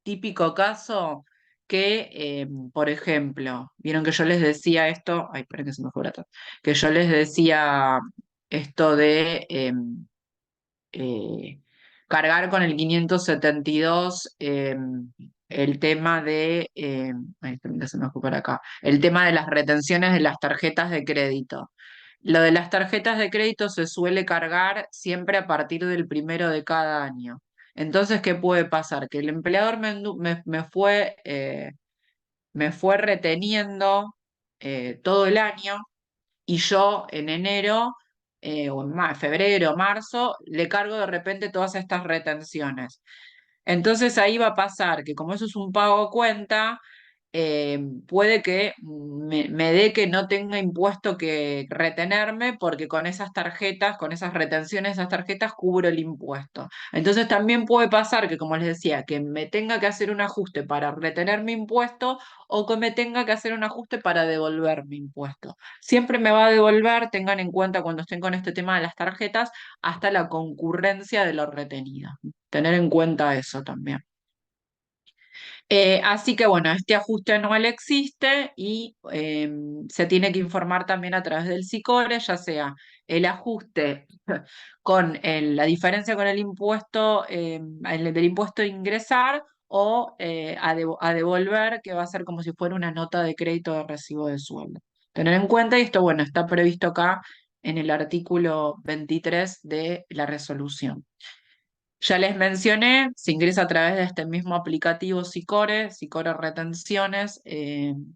Típico caso que, por ejemplo, vieron que yo les decía esto, ay, esperen que se me fue la tos, que yo les decía esto de eh, cargar con el 572 el tema de, ay, esperen que se me fue por acá, el tema de las retenciones de las tarjetas de crédito. Lo de las tarjetas de crédito se suele cargar siempre a partir del primero de cada año. Entonces, ¿qué puede pasar? Que el empleador me fue reteniendo todo el año y yo en enero o en febrero, marzo, le cargo de repente todas estas retenciones. Entonces ahí va a pasar que como eso es un pago a cuenta, puede que me dé que no tenga impuesto que retenerme porque con esas tarjetas, con esas retenciones de esas tarjetas cubro el impuesto. Entonces también puede pasar que, como les decía, que me tenga que hacer un ajuste para retener mi impuesto o que me tenga que hacer un ajuste para devolver mi impuesto. Siempre me va a devolver, tengan en cuenta cuando estén con este tema de las tarjetas, hasta la concurrencia de lo retenido. Tener en cuenta eso también. Así que bueno, este ajuste anual existe y se tiene que informar también a través del SICORE, ya sea el ajuste con la diferencia con el impuesto, del impuesto a ingresar o a devolver, que va a ser como si fuera una nota de crédito de recibo de sueldo. Tener en cuenta, y esto bueno, está previsto acá en el artículo 23 de la resolución. Ya les mencioné, se ingresa a través de este mismo aplicativo SICORE, SICORE Retenciones,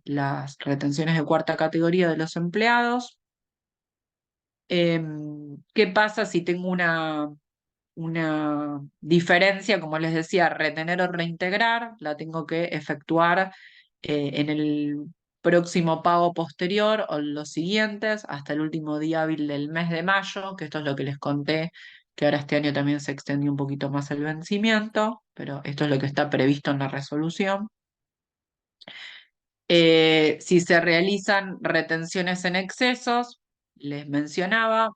las retenciones de cuarta categoría de los empleados. ¿Qué pasa si tengo una diferencia? Como les decía, retener o reintegrar, la tengo que efectuar en el próximo pago posterior o los siguientes, hasta el último día hábil del mes de mayo, que esto es lo que les conté, que ahora este año también se extendió un poquito más el vencimiento, pero esto es lo que está previsto en la resolución. Si se realizan retenciones en excesos, les mencionaba,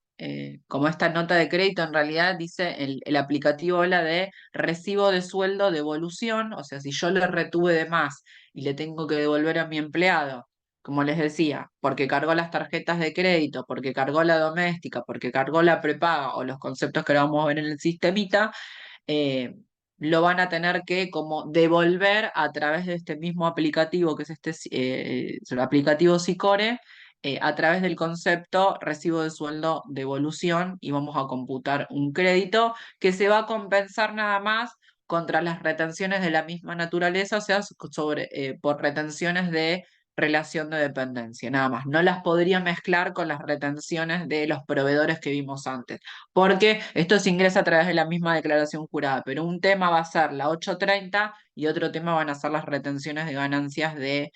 como esta nota de crédito en realidad dice el aplicativo habla de recibo de sueldo devolución, o sea, si yo le retuve de más y le tengo que devolver a mi empleado, como les decía, porque cargó las tarjetas de crédito, porque cargó la doméstica, porque cargó la prepaga o los conceptos que ahora vamos a ver en el sistemita, eh, lo van a tener que como devolver a través de este mismo aplicativo, que es el aplicativo SICORE, a través del concepto recibo de sueldo devolución, y vamos a computar un crédito que se va a compensar nada más contra las retenciones de la misma naturaleza, o sea, por retenciones de relación de dependencia, nada más. No las podría mezclar con las retenciones de los proveedores que vimos antes, porque esto se ingresa a través de la misma declaración jurada, pero un tema va a ser la 830 y otro tema van a ser las retenciones de ganancias de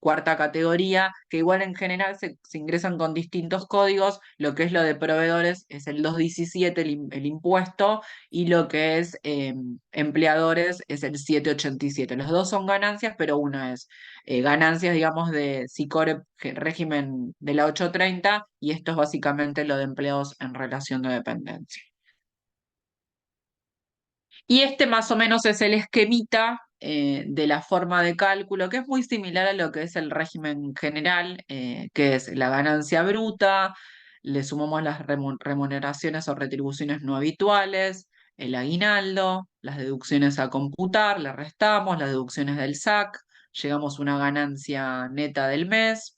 cuarta categoría, que igual en general se ingresan con distintos códigos. Lo que es lo de proveedores es el 217, el impuesto, y lo que es empleadores es el 787. Los dos son ganancias, pero una es ganancias, digamos, de SICORE, régimen de la 830, y esto es básicamente lo de empleados en relación de dependencia. Y este más o menos es el esquemita de la forma de cálculo, que es muy similar a lo que es el régimen general, que es la ganancia bruta, le sumamos las remuneraciones o retribuciones no habituales, el aguinaldo, las deducciones a computar, le restamos las deducciones del SAC, llegamos a una ganancia neta del mes.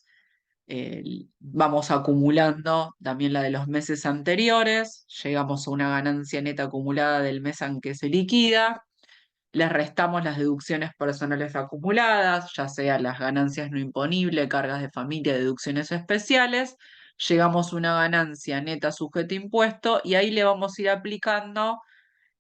Vamos acumulando también la de los meses anteriores, llegamos a una ganancia neta acumulada del mes en que se liquida, les restamos las deducciones personales acumuladas, ya sea las ganancias no imponibles, cargas de familia, deducciones especiales, llegamos a una ganancia neta sujeta a impuesto, y ahí le vamos a ir aplicando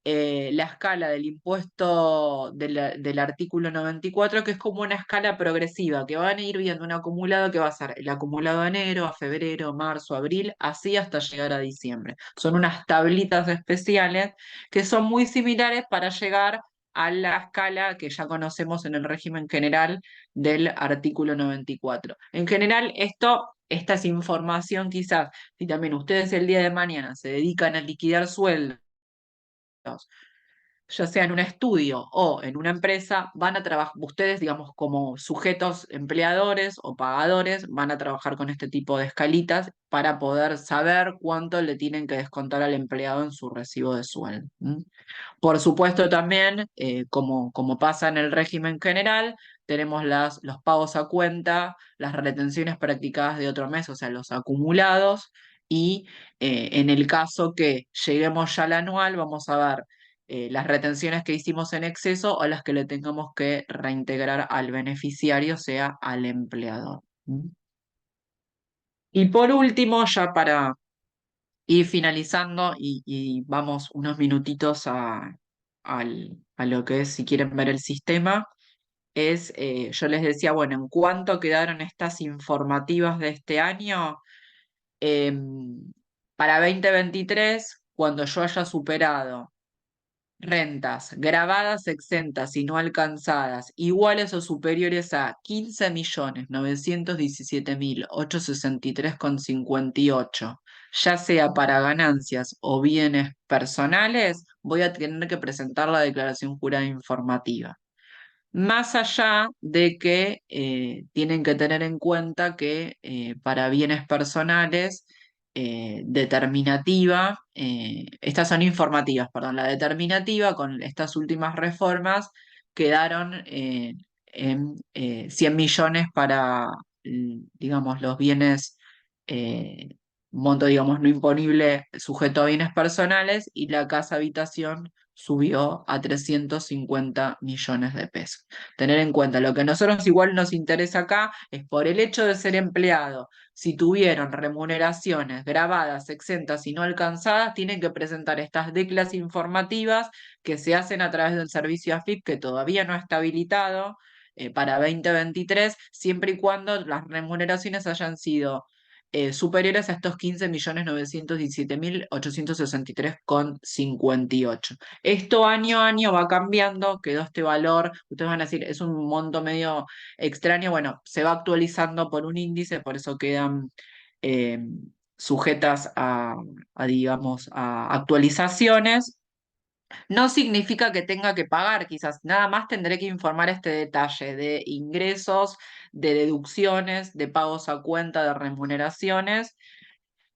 la escala del impuesto del artículo 94, que es como una escala progresiva, que van a ir viendo un acumulado que va a ser el acumulado de enero, a febrero, marzo, abril, así hasta llegar a diciembre. Son unas tablitas especiales que son muy similares para llegar a la escala que ya conocemos en el régimen general del artículo 94. En general, esta es información quizás, si también ustedes el día de mañana se dedican a liquidar sueldos, ya sea en un estudio o en una empresa, van a trabajar, ustedes, digamos, como sujetos empleadores o pagadores, van a trabajar con este tipo de escalitas para poder saber cuánto le tienen que descontar al empleado en su recibo de sueldo. Por supuesto, también, como pasa en el régimen general, tenemos los pagos a cuenta, las retenciones practicadas de otro mes, o sea, los acumulados, y en el caso que lleguemos ya al anual, vamos a ver las retenciones que hicimos en exceso o las que le tengamos que reintegrar al beneficiario, o sea, al empleador. Y por último, ya para ir finalizando, y vamos unos minutitos a lo que es, si quieren ver el sistema. yo les decía, bueno, ¿en cuánto quedaron estas informativas de este año? Para 2023, cuando yo haya superado rentas grabadas, exentas y no alcanzadas iguales o superiores a 15.917.863,58, ya sea para ganancias o bienes personales, voy a tener que presentar la declaración jurada informativa. Más allá de que tienen que tener en cuenta que para bienes personales, estas son informativas, perdón, la determinativa con estas últimas reformas quedaron en 100 millones para, digamos, los bienes, eh, monto, digamos, no imponible sujeto a bienes personales, y la casa habitación subió a 350 millones de pesos. Tener en cuenta, lo que a nosotros igual nos interesa acá es por el hecho de ser empleado. Si tuvieron remuneraciones grabadas, exentas y no alcanzadas, tienen que presentar estas declas informativas que se hacen a través del servicio AFIP, que todavía no está habilitado para 2023, siempre y cuando las remuneraciones hayan sido superiores a estos 15.917.863,58. Esto año a año va cambiando, quedó este valor, ustedes van a decir, es un monto medio extraño, bueno, se va actualizando por un índice, por eso quedan eh, sujetas digamos, a actualizaciones. No significa que tenga que pagar, quizás nada más tendré que informar este detalle de ingresos, de deducciones, de pagos a cuenta, de remuneraciones.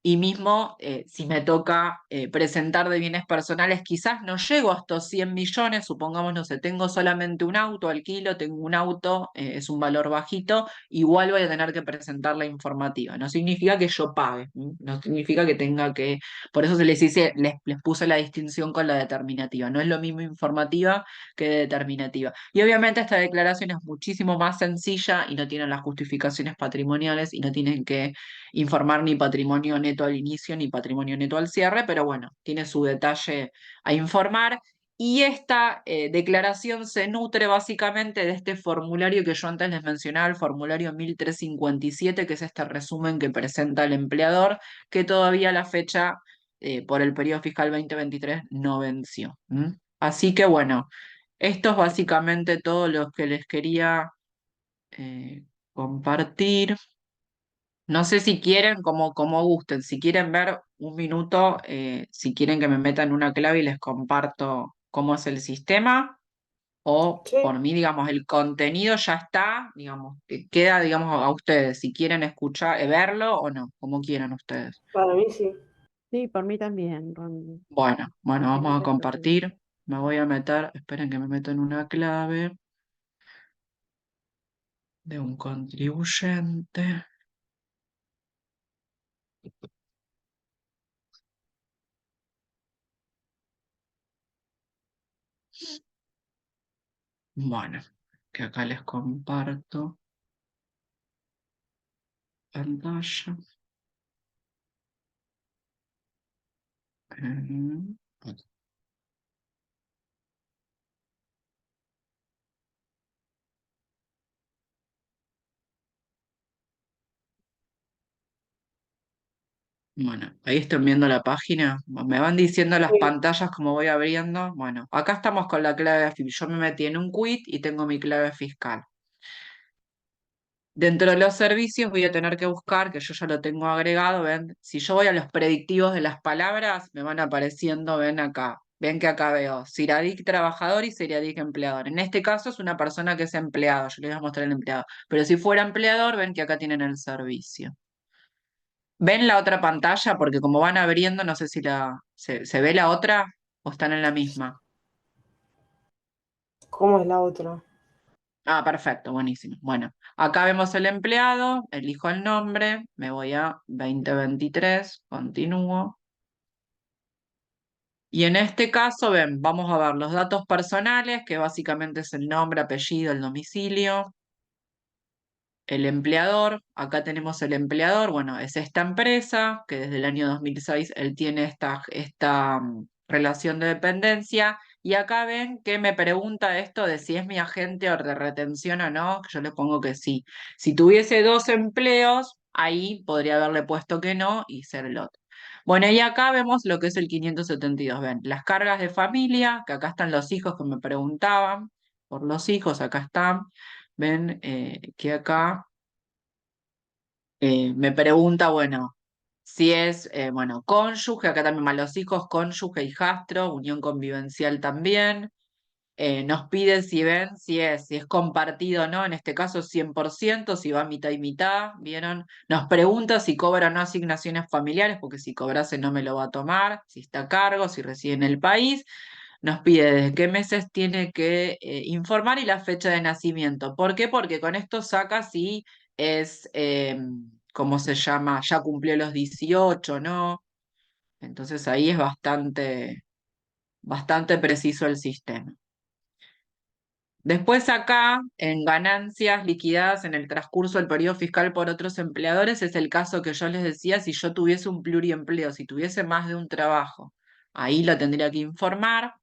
Y mismo, si me toca presentar de bienes personales, quizás no llego a estos 100 millones, supongamos, no sé, tengo solamente un auto, alquilo, tengo un auto, es un valor bajito, igual voy a tener que presentar la informativa. No significa que yo pague, no significa que tenga que, por eso se les hice, les puse la distinción con la determinativa. No es lo mismo informativa que determinativa. Y obviamente esta declaración es muchísimo más sencilla y no tienen las justificaciones patrimoniales y no tienen que informar ni patrimonio neto al inicio ni patrimonio neto al cierre, pero bueno, tiene su detalle a informar. Y esta declaración se nutre básicamente de este formulario que yo antes les mencionaba, el formulario 1357, que es este resumen que presenta el empleador, que todavía a la fecha, por el periodo fiscal 2023, no venció. Así que bueno, esto es básicamente todo lo que les quería compartir. No sé si quieren, como gusten, si quieren ver un minuto, si quieren que me metan una clave y les comparto cómo es el sistema, o Sí, por mí, digamos, el contenido ya está, digamos, que queda, digamos, a ustedes, si quieren escuchar, verlo o no, como quieran ustedes. para mí sí. Sí, por mí también, Ron. Bueno, vamos a Excelente propuesta. compartir. Me voy a meter, esperen que me meto en una clave de un contribuyente. Bueno, que acá les comparto pantalla. Mm. Bueno, ahí están viendo la página. Me van diciendo las Sí. pantallas como voy abriendo. Bueno, acá estamos con la clave FIP. Yo me metí en un quit y tengo mi clave fiscal. Dentro de los servicios voy a tener que buscar, que yo ya lo tengo agregado, ven, si yo voy a los predictivos de las palabras, me van apareciendo, ven acá. Ven que acá veo Siradic trabajador y Siradic empleador. En este caso es una persona que es empleado, yo les voy a mostrar el empleado. Pero si fuera empleador, ven que acá tienen el servicio. ¿Ven la otra pantalla? Porque como van abriendo, no sé si se ve la otra o están en la misma. ¿Cómo es la otra? Ah, perfecto, buenísimo. Bueno, acá vemos el empleado, elijo el nombre, me voy a 2023, continúo. Y en este caso, ven, vamos a ver los datos personales, que básicamente es el nombre, apellido, el domicilio. El empleador, acá tenemos el empleador, bueno, es esta empresa que desde el año 2006 él tiene esta relación de dependencia, Y acá ven que me pregunta esto de si es mi agente o de retención o no, que yo le pongo que sí. Si tuviese 2 empleos, ahí podría haberle puesto que no y ser el otro. Bueno, y acá vemos lo que es el 572. Ven, las cargas de familia, que acá están los hijos que me preguntaban, por los hijos, acá están. Ven que acá me pregunta, bueno, si es, bueno, cónyuge, acá también más los hijos, cónyuge, hijastro, unión convivencial también. Nos piden si ven si es compartido o no, en este caso 100%, si va mitad y mitad, ¿vieron? Nos pregunta si cobra o no asignaciones familiares, porque si cobrase no me lo va a tomar, si está a cargo, si reside en el país. Nos pide desde qué meses tiene que informar y la fecha de nacimiento. ¿Por qué? Porque con esto saca si es, ¿cómo se llama? Ya cumplió los 18, ¿no? Entonces ahí es bastante preciso el sistema. Después acá, en ganancias liquidadas en el transcurso del periodo fiscal por otros empleadores, es el caso que yo les decía, si yo tuviese un pluriempleo, si tuviese más de un trabajo, ahí lo tendría que informar,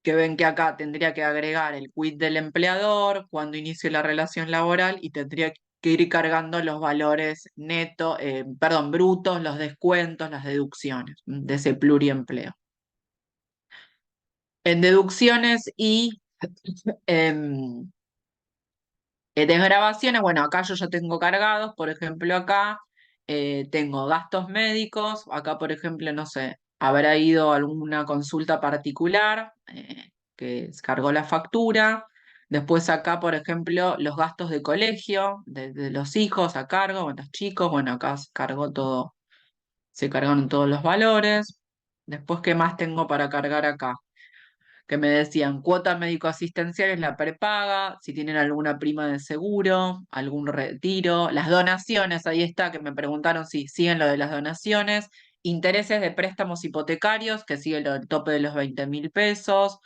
que ven que acá tendría que agregar el quit del empleador cuando inicie la relación laboral y tendría que ir cargando los valores netos, perdón, brutos, los descuentos, las deducciones de ese pluriempleo. En deducciones y em, desgravaciones, bueno, acá yo ya tengo cargados, por ejemplo, acá tengo gastos médicos, acá, por ejemplo, no sé, habrá ido a alguna consulta particular que cargó la factura. Después acá, por ejemplo, los gastos de colegio, de los hijos a cargo, bueno, los chicos, bueno, acá cargó todo, se cargaron todos los valores. Después, ¿qué más tengo para cargar acá? Que me decían cuota médico-asistencial es la prepaga, si tienen alguna prima de seguro, algún retiro, las donaciones, ahí está, que me preguntaron si siguen lo de las donaciones, intereses de préstamos hipotecarios, que sigue el tope de los 20.000 pesos,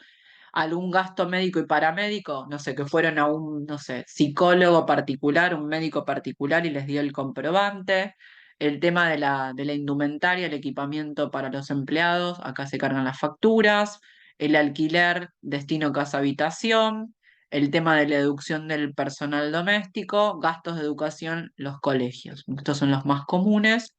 algún gasto médico y paramédico, no sé, que fueron a un, no sé, psicólogo particular, un médico particular y les dio el comprobante. El tema de la indumentaria, el equipamiento para los empleados, acá se cargan las facturas, el alquiler, destino casa-habitación, el tema de la deducción del personal doméstico, gastos de educación, los colegios. Estos son los más comunes.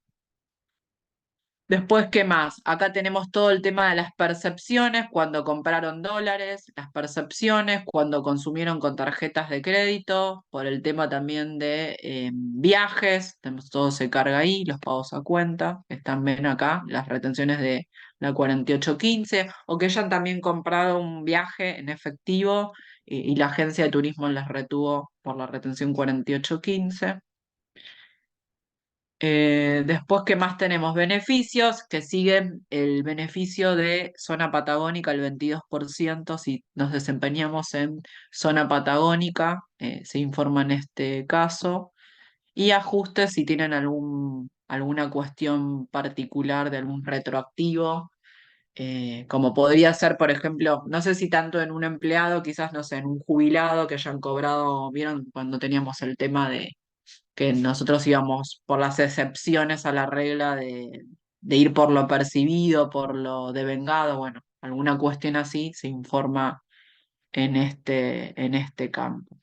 Después, ¿qué más? Acá tenemos todo el tema de las percepciones, cuando compraron dólares, las percepciones, cuando consumieron con tarjetas de crédito, por el tema también de viajes, todo se carga ahí, los pagos a cuenta, están bien acá, las retenciones de la 4815, o que hayan también comprado un viaje en efectivo y la agencia de turismo les retuvo por la retención 4815. Después, ¿qué más tenemos? Beneficios, que siguen el beneficio de zona patagónica, el 22%, si nos desempeñamos en zona patagónica, se informa en este caso. Y ajustes si tienen alguna cuestión particular de algún retroactivo, como podría ser, por ejemplo, no sé si tanto en un empleado, quizás, no sé, en un jubilado que hayan cobrado, ¿vieron? Cuando teníamos el tema de que nosotros íbamos por las excepciones a la regla de ir por lo percibido, por lo devengado, bueno, alguna cuestión así se informa en este campo.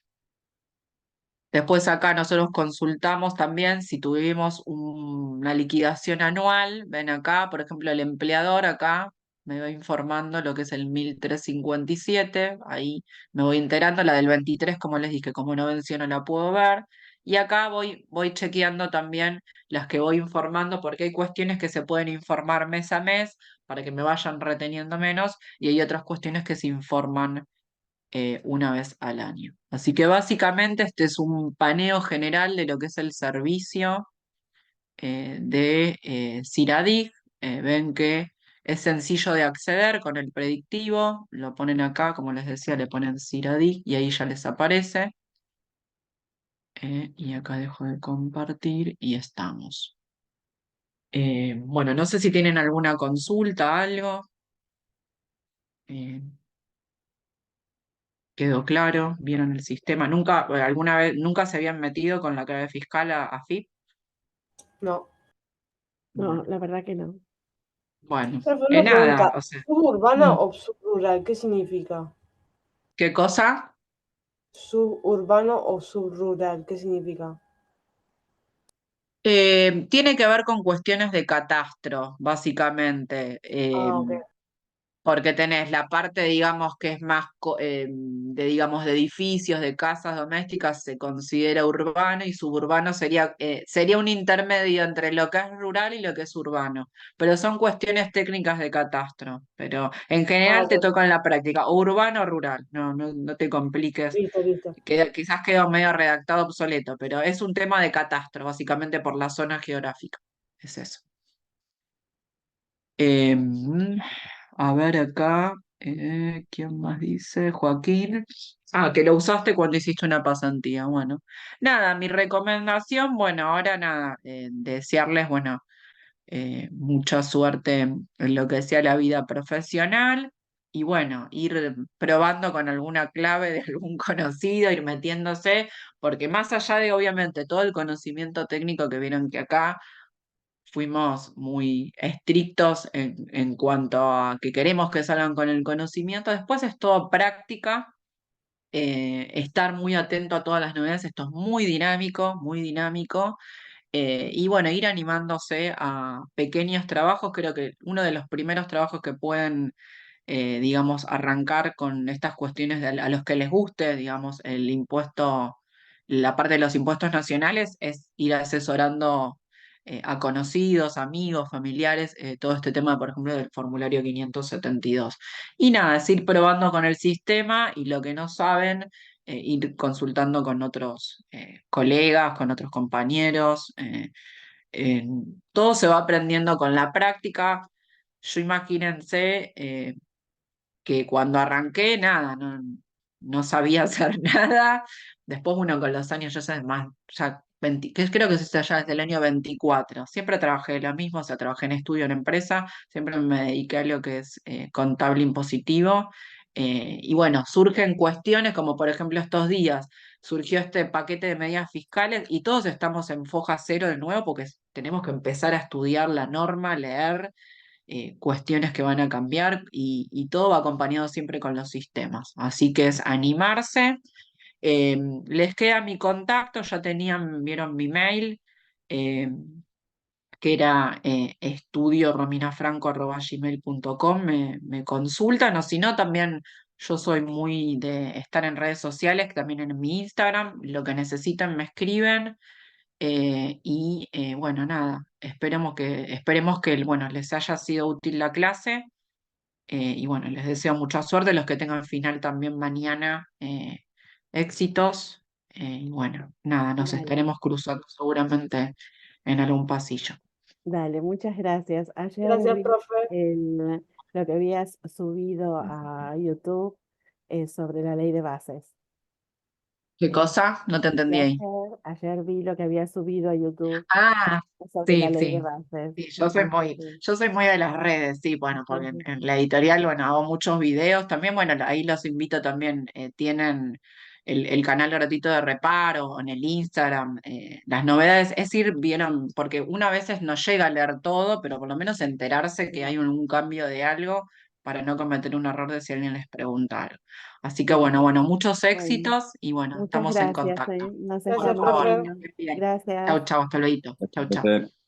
Después acá nosotros consultamos también si tuvimos una liquidación anual, ven acá, por ejemplo, el empleador acá me va informando lo que es el 1357, ahí me voy enterando, la del 23, como les dije, como no venció no la puedo ver, y acá voy chequeando también las que voy informando, porque hay cuestiones que se pueden informar mes a mes para que me vayan reteniendo menos, y hay otras cuestiones que se informan una vez al año. Así que básicamente este es un paneo general de lo que es el servicio de Ciradig. Ven que es sencillo de acceder con el predictivo, lo ponen acá, como les decía, le ponen Ciradig y ahí ya les aparece. Y acá dejo de compartir y estamos. Bueno, no sé si tienen alguna consulta, algo. Eh, ¿Quedó claro? ¿Vieron el sistema? ¿Nunca, alguna vez, nunca se habían metido con la clave fiscal a FIP? No. No, Bueno, la verdad que no. Bueno, Profe, una nada, pregunta. o sea, ¿Suburbano mm, o subrural? ¿Qué significa? ¿qué cosa? ¿Suburbano o subrural? ¿Qué significa? Tiene que ver con cuestiones de catastro, básicamente. Ah, ok. Porque tenés la parte, digamos, que es más digamos, de edificios, de casas domésticas, se considera urbano y suburbano sería un intermedio entre lo que es rural y lo que es urbano. Pero son cuestiones técnicas de catastro. Pero en Ah, general ok. te toca en la práctica, o urbano o rural. No te compliques. Listo, listo. Quizás quedó medio redactado obsoleto, pero es un tema de catastro, básicamente por la zona geográfica. Es eso. Em, a ver acá, ¿quién más dice? Joaquín. Ah, que lo usaste cuando hiciste una pasantía. Bueno, nada, mi recomendación, bueno, ahora nada, desearles, bueno, mucha suerte en lo que sea la vida profesional y bueno, ir probando con alguna clave de algún conocido, ir metiéndose, porque más allá de obviamente todo el conocimiento técnico que vieron que acá fuimos muy estrictos en cuanto a que queremos que salgan con el conocimiento. Después es todo práctica, estar muy atento a todas las novedades. Esto es muy dinámico, muy dinámico. Y bueno, ir animándose a pequeños trabajos. Creo que uno de los primeros trabajos que pueden, digamos, arrancar con estas cuestiones a los que les guste, digamos, el impuesto, la parte de los impuestos nacionales, es ir asesorando a conocidos, amigos, familiares, todo este tema, por ejemplo, del formulario 572. Y nada, es ir probando con el sistema y lo que no saben, ir consultando con otros colegas, con otros compañeros. Todo se va aprendiendo con la práctica. Yo imagínense que cuando arranqué, nada, no sabía hacer nada. Después uno con los años, ya sabes más, ya que creo que es ya desde el año 24. Siempre trabajé lo mismo, o sea, trabajé en estudio, en empresa, siempre me dediqué a lo que es contable impositivo. Y bueno, surgen cuestiones como por ejemplo estos días, surgió este paquete de medidas fiscales y todos estamos en foja cero de nuevo porque tenemos que empezar a estudiar la norma, leer cuestiones que van a cambiar y todo va acompañado siempre con los sistemas. Así que es animarse. Les queda mi contacto, ya tenían, vieron mi mail, eh, que era estudiorominafranco@gmail.com, me consultan, o si no, también yo soy muy de estar en redes sociales, también en mi Instagram, lo que necesiten me escriben. Bueno, nada, esperemos que bueno, les haya sido útil la clase. Y bueno, les deseo mucha suerte, los que tengan final también mañana, éxitos. Y bueno, nada, nos Dale, estaremos cruzando seguramente en algún pasillo. dale, muchas gracias. Ayer Gracias, vi profe. lo que habías subido a YouTube sobre la ley de bases. ¿Qué cosa? No te Y entendí ahí. ayer vi lo que habías subido a YouTube Ah, sobre la sí, ley de sí. bases. Sí, Así que, yo soy muy de las redes, sí, bueno, porque en la editorial, bueno, hago muchos videos también, bueno, ahí los invito también, tienen el canal gratuito de reparo en el Instagram, las novedades, es ir, vieron, porque una veces no llega a leer todo, pero por lo menos enterarse que hay un cambio de algo para no cometer un error de si alguien les pregunta algo. Así que sí. bueno, muchos Bueno, éxitos y bueno, muchas estamos en gracias, contacto. Nos Por Gracias, estamos favor, profe. viendo. que estés bien. Gracias. Chau, chau, hasta luego. Chau, chau. Profe.